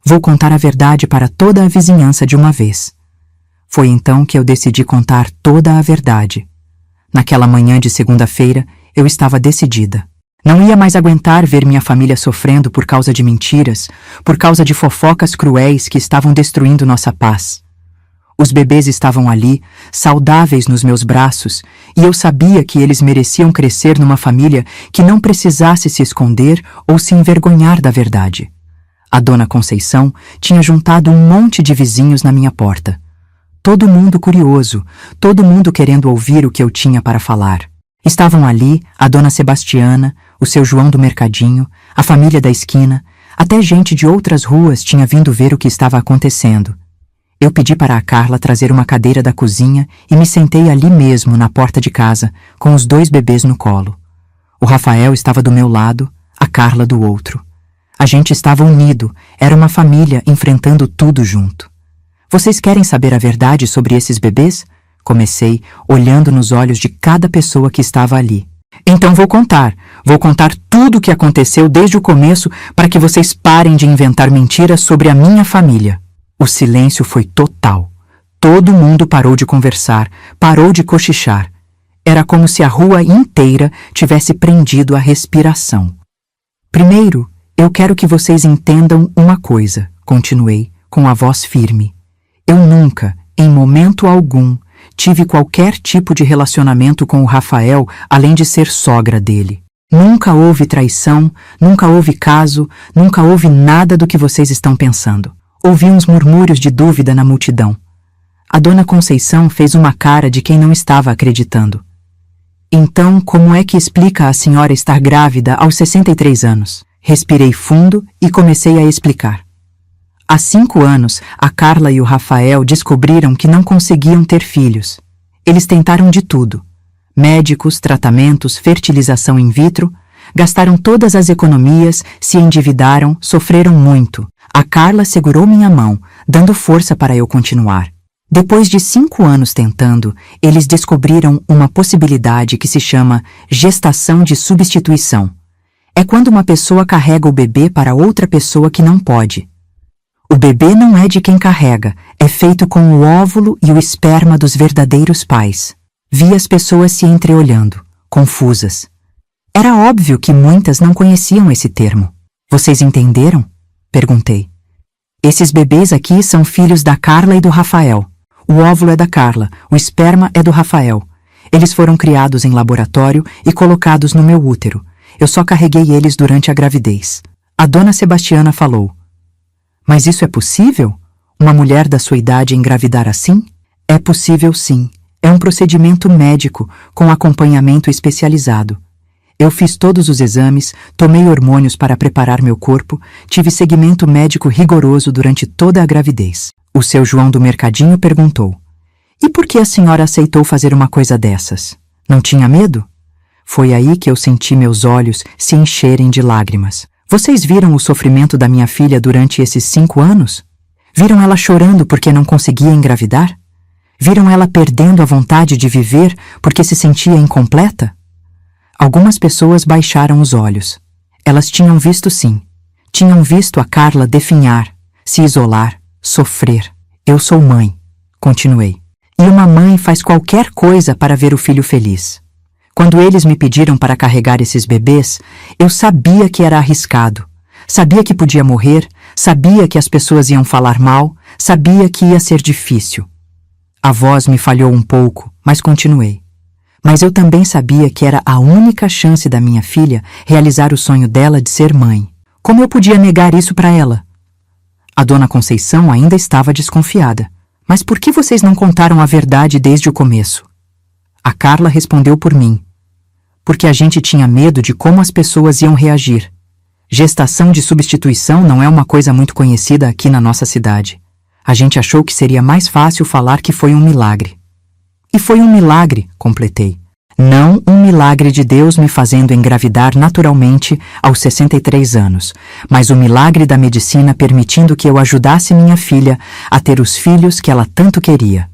Vou contar a verdade para toda a vizinhança de uma vez. Foi então que eu decidi contar toda a verdade. Naquela manhã de segunda-feira, eu estava decidida. Não ia mais aguentar ver minha família sofrendo por causa de mentiras, por causa de fofocas cruéis que estavam destruindo nossa paz. Os bebês estavam ali, saudáveis nos meus braços, e eu sabia que eles mereciam crescer numa família que não precisasse se esconder ou se envergonhar da verdade. A dona Conceição tinha juntado um monte de vizinhos na minha porta. Todo mundo curioso, todo mundo querendo ouvir o que eu tinha para falar. Estavam ali a dona Sebastiana, o seu João do mercadinho, a família da esquina, até gente de outras ruas tinha vindo ver o que estava acontecendo. Eu pedi para a Carla trazer uma cadeira da cozinha e me sentei ali mesmo, na porta de casa, com os 2 bebês no colo. O Rafael estava do meu lado, a Carla do outro. A gente estava unido, era uma família enfrentando tudo junto. Vocês querem saber a verdade sobre esses bebês? Comecei, olhando nos olhos de cada pessoa que estava ali. Então vou contar tudo o que aconteceu desde o começo para que vocês parem de inventar mentiras sobre a minha família. O silêncio foi total. Todo mundo parou de conversar, parou de cochichar. Era como se a rua inteira tivesse prendido a respiração. Primeiro, eu quero que vocês entendam uma coisa, continuei, com a voz firme. Eu nunca, em momento algum, tive qualquer tipo de relacionamento com o Rafael além de ser sogra dele. Nunca houve traição, nunca houve caso, nunca houve nada do que vocês estão pensando. Ouvi uns murmúrios de dúvida na multidão. A dona Conceição fez uma cara de quem não estava acreditando. Então, como é que explica a senhora estar grávida aos 63 anos? Respirei fundo e comecei a explicar. Há 5 anos, a Carla e o Rafael descobriram que não conseguiam ter filhos. Eles tentaram de tudo. Médicos, tratamentos, fertilização in vitro, gastaram todas as economias, se endividaram, sofreram muito. A Carla segurou minha mão, dando força para eu continuar. Depois de 5 anos tentando, eles descobriram uma possibilidade que se chama gestação de substituição. É quando uma pessoa carrega o bebê para outra pessoa que não pode. O bebê não é de quem carrega, é feito com o óvulo e o esperma dos verdadeiros pais. Vi as pessoas se entreolhando, confusas. Era óbvio que muitas não conheciam esse termo. Vocês entenderam? Perguntei. Esses bebês aqui são filhos da Carla e do Rafael. O óvulo é da Carla, o esperma é do Rafael. Eles foram criados em laboratório e colocados no meu útero. Eu só carreguei eles durante a gravidez. A dona Sebastiana falou. Mas isso é possível? Uma mulher da sua idade engravidar assim? É possível sim. É um procedimento médico, com acompanhamento especializado. Eu fiz todos os exames, tomei hormônios para preparar meu corpo, tive seguimento médico rigoroso durante toda a gravidez. O seu João do mercadinho perguntou. E por que a senhora aceitou fazer uma coisa dessas? Não tinha medo? Foi aí que eu senti meus olhos se encherem de lágrimas. Vocês viram o sofrimento da minha filha durante esses 5 anos? Viram ela chorando porque não conseguia engravidar? Viram ela perdendo a vontade de viver porque se sentia incompleta? Algumas pessoas baixaram os olhos. Elas tinham visto sim. Tinham visto a Carla definhar, se isolar, sofrer. Eu sou mãe, continuei. E uma mãe faz qualquer coisa para ver o filho feliz. Quando eles me pediram para carregar esses bebês, eu sabia que era arriscado. Sabia que podia morrer, sabia que as pessoas iam falar mal, sabia que ia ser difícil. A voz me falhou um pouco, mas continuei. Mas eu também sabia que era a única chance da minha filha realizar o sonho dela de ser mãe. Como eu podia negar isso para ela? A dona Conceição ainda estava desconfiada. Mas por que vocês não contaram a verdade desde o começo? A Carla respondeu por mim. Porque a gente tinha medo de como as pessoas iam reagir. Gestação de substituição não é uma coisa muito conhecida aqui na nossa cidade. A gente achou que seria mais fácil falar que foi um milagre. E foi um milagre, completei. Não um milagre de Deus me fazendo engravidar naturalmente aos 63 anos, mas o milagre da medicina permitindo que eu ajudasse minha filha a ter os filhos que ela tanto queria.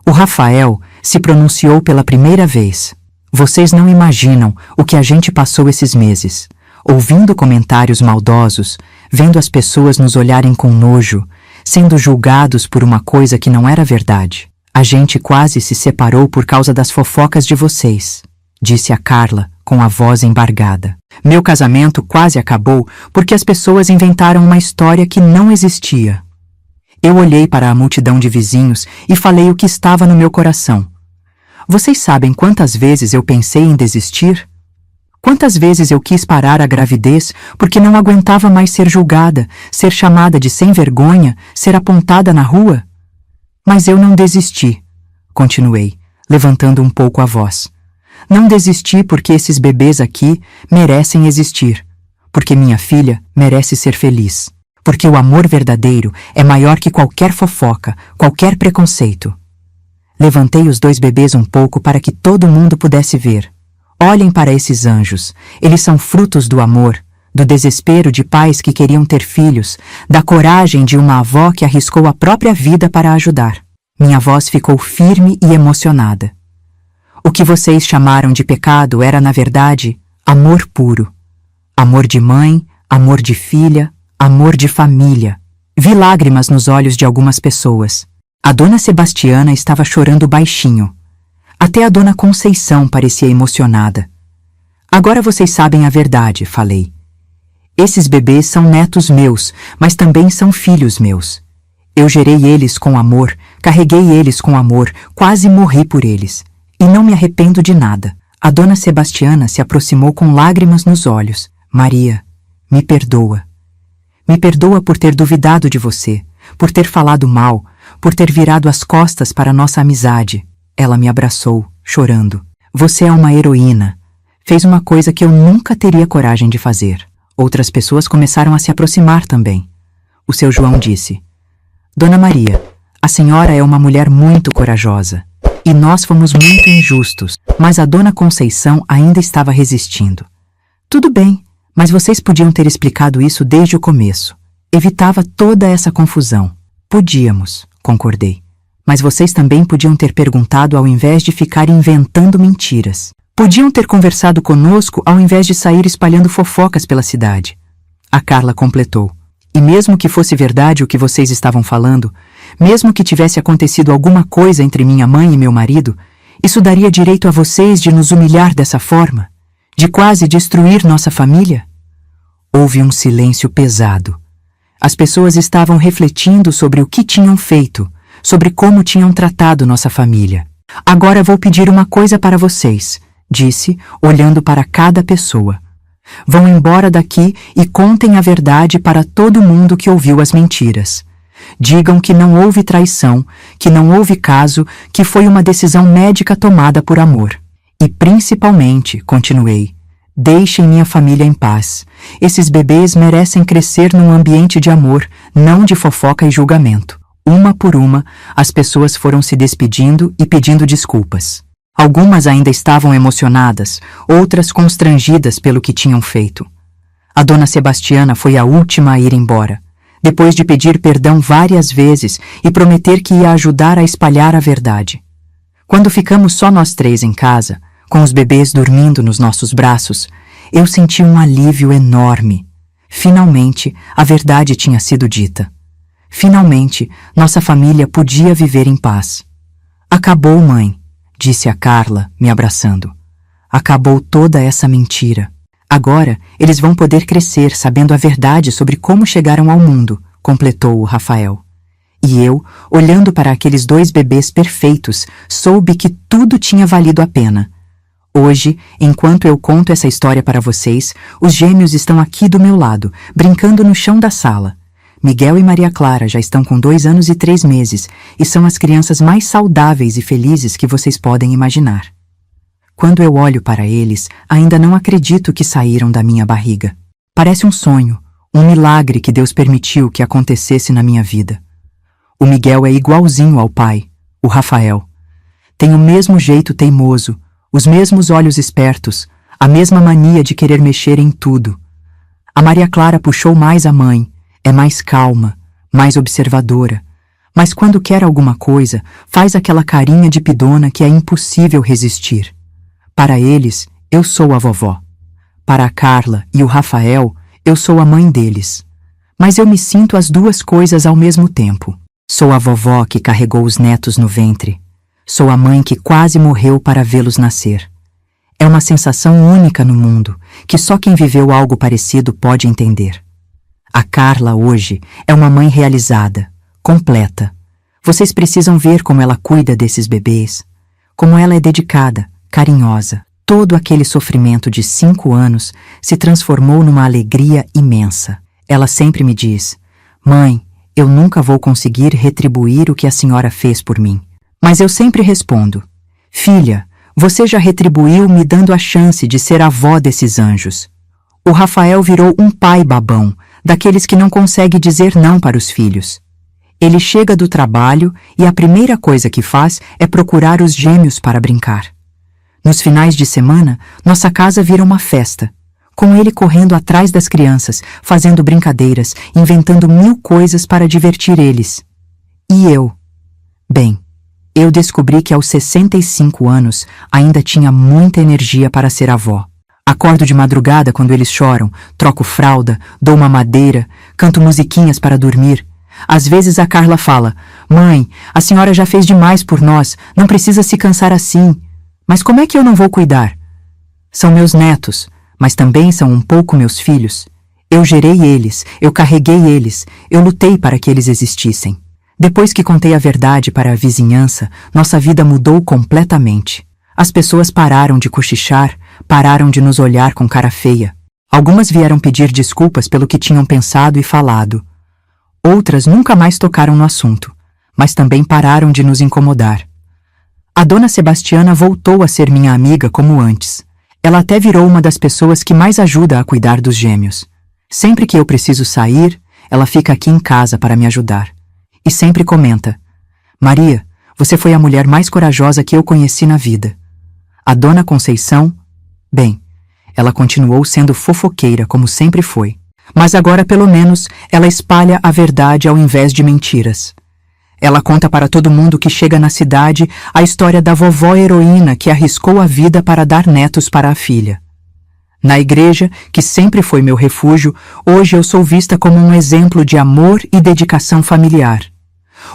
O Rafael se pronunciou pela primeira vez. Vocês não imaginam o que a gente passou esses meses, ouvindo comentários maldosos, vendo as pessoas nos olharem com nojo, sendo julgados por uma coisa que não era verdade. A gente quase se separou por causa das fofocas de vocês, disse a Carla com a voz embargada. Meu casamento quase acabou porque as pessoas inventaram uma história que não existia. Eu olhei para a multidão de vizinhos e falei o que estava no meu coração. Vocês sabem quantas vezes eu pensei em desistir? Quantas vezes eu quis parar a gravidez porque não aguentava mais ser julgada, ser chamada de sem vergonha, ser apontada na rua? Mas eu não desisti, continuei, levantando um pouco a voz. Não desisti porque esses bebês aqui merecem existir, porque minha filha merece ser feliz, porque o amor verdadeiro é maior que qualquer fofoca, qualquer preconceito. Levantei os 2 bebês um pouco para que todo mundo pudesse ver. Olhem para esses anjos, eles são frutos do amor, do desespero de pais que queriam ter filhos, da coragem de uma avó que arriscou a própria vida para ajudar. Minha voz ficou firme e emocionada. O que vocês chamaram de pecado era, na verdade, amor puro. Amor de mãe, amor de filha, amor de família. Vi lágrimas nos olhos de algumas pessoas. A dona Sebastiana estava chorando baixinho. Até a dona Conceição parecia emocionada. Agora vocês sabem a verdade, falei. Esses bebês são netos meus, mas também são filhos meus. Eu gerei eles com amor, carreguei eles com amor, quase morri por eles. E não me arrependo de nada. A dona Sebastiana se aproximou com lágrimas nos olhos. Maria, me perdoa. Me perdoa por ter duvidado de você, por ter falado mal, por ter virado as costas para nossa amizade. Ela me abraçou, chorando. Você é uma heroína. Fez uma coisa que eu nunca teria coragem de fazer. Outras pessoas começaram a se aproximar também. O seu João disse: Dona Maria, a senhora é uma mulher muito corajosa. E nós fomos muito injustos, mas a dona Conceição ainda estava resistindo. Tudo bem, mas vocês podiam ter explicado isso desde o começo. Evitava toda essa confusão. Podíamos, concordei. Mas vocês também podiam ter perguntado ao invés de ficar inventando mentiras. Podiam ter conversado conosco ao invés de sair espalhando fofocas pela cidade. A Carla completou. E mesmo que fosse verdade o que vocês estavam falando, mesmo que tivesse acontecido alguma coisa entre minha mãe e meu marido, isso daria direito a vocês de nos humilhar dessa forma? De quase destruir nossa família? Houve um silêncio pesado. As pessoas estavam refletindo sobre o que tinham feito, sobre como tinham tratado nossa família. Agora vou pedir uma coisa para vocês, disse, olhando para cada pessoa. Vão embora daqui e contem a verdade para todo mundo que ouviu as mentiras. Digam que não houve traição, que não houve caso, que foi uma decisão médica tomada por amor. E principalmente, continuei, deixem minha família em paz. Esses bebês merecem crescer num ambiente de amor, não de fofoca e julgamento. Uma por uma, as pessoas foram se despedindo e pedindo desculpas. Algumas ainda estavam emocionadas, outras constrangidas pelo que tinham feito. A dona Sebastiana foi a última a ir embora, depois de pedir perdão várias vezes e prometer que ia ajudar a espalhar a verdade. Quando ficamos só nós três em casa, com os bebês dormindo nos nossos braços, eu senti um alívio enorme. Finalmente, a verdade tinha sido dita. Finalmente, nossa família podia viver em paz. Acabou, mãe, disse a Carla, me abraçando. Acabou toda essa mentira. Agora, eles vão poder crescer sabendo a verdade sobre como chegaram ao mundo, completou o Rafael. E eu, olhando para aqueles dois bebês perfeitos, soube que tudo tinha valido a pena. Hoje, enquanto eu conto essa história para vocês, os gêmeos estão aqui do meu lado, brincando no chão da sala. Miguel e Maria Clara já estão com 2 anos e 3 meses e são as crianças mais saudáveis e felizes que vocês podem imaginar. Quando eu olho para eles, ainda não acredito que saíram da minha barriga. Parece um sonho, um milagre que Deus permitiu que acontecesse na minha vida. O Miguel é igualzinho ao pai, o Rafael. Tem o mesmo jeito teimoso, os mesmos olhos espertos, a mesma mania de querer mexer em tudo. A Maria Clara puxou mais a mãe, é mais calma, mais observadora, mas quando quer alguma coisa, faz aquela carinha de pidona que é impossível resistir. Para eles, eu sou a vovó. Para a Carla e o Rafael, eu sou a mãe deles. Mas eu me sinto as duas coisas ao mesmo tempo. Sou a vovó que carregou os netos no ventre. Sou a mãe que quase morreu para vê-los nascer. É uma sensação única no mundo, que só quem viveu algo parecido pode entender. A Carla hoje é uma mãe realizada, completa. Vocês precisam ver como ela cuida desses bebês, como ela é dedicada, carinhosa. Todo aquele sofrimento de 5 anos se transformou numa alegria imensa. Ela sempre me diz: mãe, eu nunca vou conseguir retribuir o que a senhora fez por mim. Mas eu sempre respondo: filha, você já retribuiu me dando a chance de ser avó desses anjos. O Rafael virou um pai babão, daqueles que não consegue dizer não para os filhos. Ele chega do trabalho e a primeira coisa que faz é procurar os gêmeos para brincar. Nos finais de semana, nossa casa vira uma festa, com ele correndo atrás das crianças, fazendo brincadeiras, inventando 1000 coisas para divertir eles. E eu? Bem, eu descobri que aos 65 anos ainda tinha muita energia para ser avó. Acordo de madrugada quando eles choram, troco fralda, dou uma madeira, canto musiquinhas para dormir. Às vezes a Carla fala: mãe, a senhora já fez demais por nós, não precisa se cansar assim. Mas como é que eu não vou cuidar? São meus netos, mas também são um pouco meus filhos. Eu gerei eles, eu carreguei eles, eu lutei para que eles existissem. Depois que contei a verdade para a vizinhança, nossa vida mudou completamente. As pessoas pararam de cochichar, pararam de nos olhar com cara feia. Algumas vieram pedir desculpas pelo que tinham pensado e falado. Outras nunca mais tocaram no assunto, mas também pararam de nos incomodar. A dona Sebastiana voltou a ser minha amiga como antes. Ela até virou uma das pessoas que mais ajuda a cuidar dos gêmeos. Sempre que eu preciso sair, ela fica aqui em casa para me ajudar. E sempre comenta: Maria, você foi a mulher mais corajosa que eu conheci na vida. A dona Conceição, bem, ela continuou sendo fofoqueira como sempre foi. Mas agora, pelo menos, ela espalha a verdade ao invés de mentiras. Ela conta para todo mundo que chega na cidade a história da vovó heroína que arriscou a vida para dar netos para a filha. Na igreja, que sempre foi meu refúgio, hoje eu sou vista como um exemplo de amor e dedicação familiar.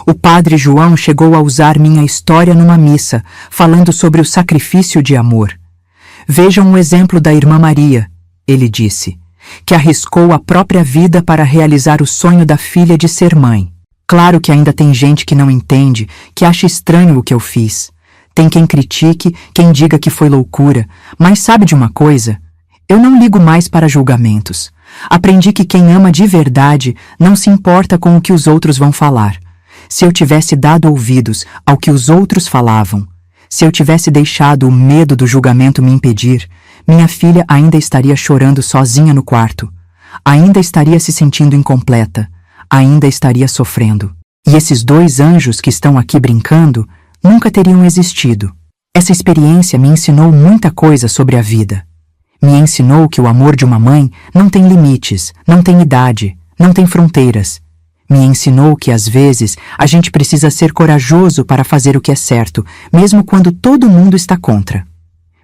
O padre João chegou a usar minha história numa missa, falando sobre o sacrifício de amor. Vejam o exemplo da irmã Maria, ele disse, que arriscou a própria vida para realizar o sonho da filha de ser mãe. Claro que ainda tem gente que não entende, que acha estranho o que eu fiz. Tem quem critique, quem diga que foi loucura, mas sabe de uma coisa? Eu não ligo mais para julgamentos. Aprendi que quem ama de verdade não se importa com o que os outros vão falar. Se eu tivesse dado ouvidos ao que os outros falavam, se eu tivesse deixado o medo do julgamento me impedir, minha filha ainda estaria chorando sozinha no quarto, ainda estaria se sentindo incompleta, ainda estaria sofrendo. E esses 2 anjos que estão aqui brincando nunca teriam existido. Essa experiência me ensinou muita coisa sobre a vida. Me ensinou que o amor de uma mãe não tem limites, não tem idade, não tem fronteiras. Me ensinou que às vezes a gente precisa ser corajoso para fazer o que é certo, mesmo quando todo mundo está contra.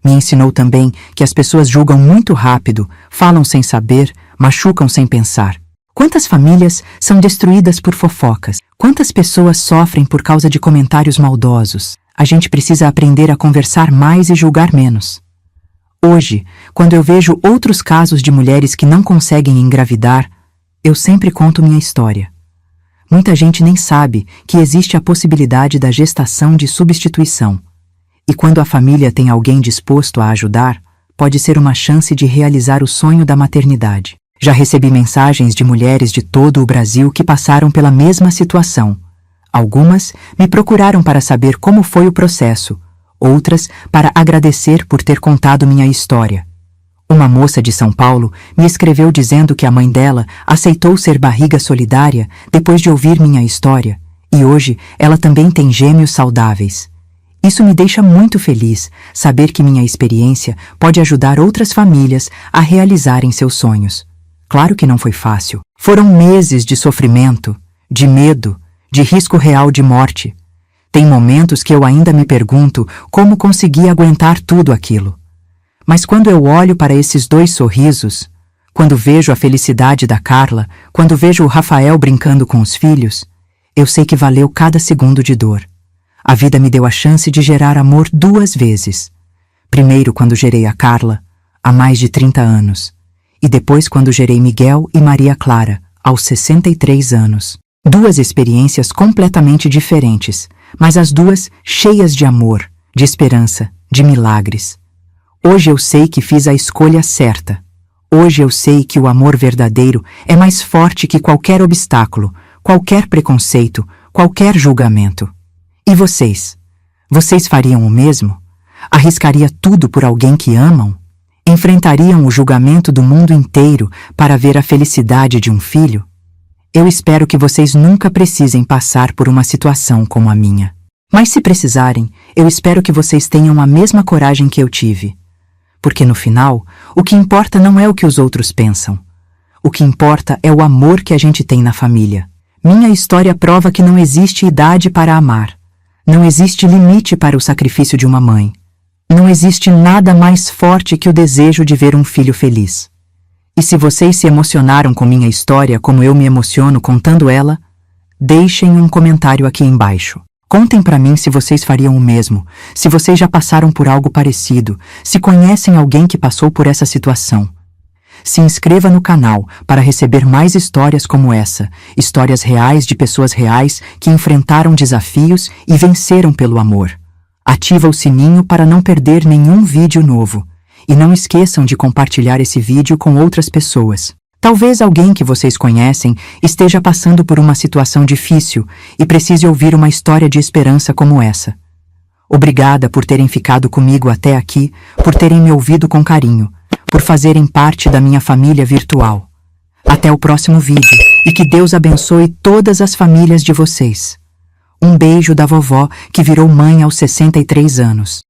Me ensinou também que as pessoas julgam muito rápido, falam sem saber, machucam sem pensar. Quantas famílias são destruídas por fofocas? Quantas pessoas sofrem por causa de comentários maldosos? A gente precisa aprender a conversar mais e julgar menos. Hoje, quando eu vejo outros casos de mulheres que não conseguem engravidar, eu sempre conto minha história. Muita gente nem sabe que existe a possibilidade da gestação de substituição. E quando a família tem alguém disposto a ajudar, pode ser uma chance de realizar o sonho da maternidade. Já recebi mensagens de mulheres de todo o Brasil que passaram pela mesma situação. Algumas me procuraram para saber como foi o processo, outras para agradecer por ter contado minha história. Uma moça de São Paulo me escreveu dizendo que a mãe dela aceitou ser barriga solidária depois de ouvir minha história, e hoje ela também tem gêmeos saudáveis. Isso me deixa muito feliz, saber que minha experiência pode ajudar outras famílias a realizarem seus sonhos. Claro que não foi fácil. Foram meses de sofrimento, de medo, de risco real de morte. Tem momentos que eu ainda me pergunto como consegui aguentar tudo aquilo. Mas quando eu olho para esses 2 sorrisos, quando vejo a felicidade da Carla, quando vejo o Rafael brincando com os filhos, eu sei que valeu cada segundo de dor. A vida me deu a chance de gerar amor 2 vezes. Primeiro quando gerei a Carla, há mais de 30 anos. E depois quando gerei Miguel e Maria Clara, aos 63 anos. 2 experiências completamente diferentes, mas as 2 cheias de amor, de esperança, de milagres. Hoje eu sei que fiz a escolha certa. Hoje eu sei que o amor verdadeiro é mais forte que qualquer obstáculo, qualquer preconceito, qualquer julgamento. E vocês? Vocês fariam o mesmo? Arriscaria tudo por alguém que amam? Enfrentariam o julgamento do mundo inteiro para ver a felicidade de um filho? Eu espero que vocês nunca precisem passar por uma situação como a minha. Mas se precisarem, eu espero que vocês tenham a mesma coragem que eu tive. Porque no final, o que importa não é o que os outros pensam. O que importa é o amor que a gente tem na família. Minha história prova que não existe idade para amar. Não existe limite para o sacrifício de uma mãe. Não existe nada mais forte que o desejo de ver um filho feliz. E se vocês se emocionaram com minha história como eu me emociono contando ela, deixem um comentário aqui embaixo. Contem pra mim se vocês fariam o mesmo, se vocês já passaram por algo parecido, se conhecem alguém que passou por essa situação. Se inscreva no canal para receber mais histórias como essa, histórias reais de pessoas reais que enfrentaram desafios e venceram pelo amor. Ativa o sininho para não perder nenhum vídeo novo. E não esqueçam de compartilhar esse vídeo com outras pessoas. Talvez alguém que vocês conhecem esteja passando por uma situação difícil e precise ouvir uma história de esperança como essa. Obrigada por terem ficado comigo até aqui, por terem me ouvido com carinho, por fazerem parte da minha família virtual. Até o próximo vídeo e que Deus abençoe todas as famílias de vocês. Um beijo da vovó que virou mãe aos 63 anos.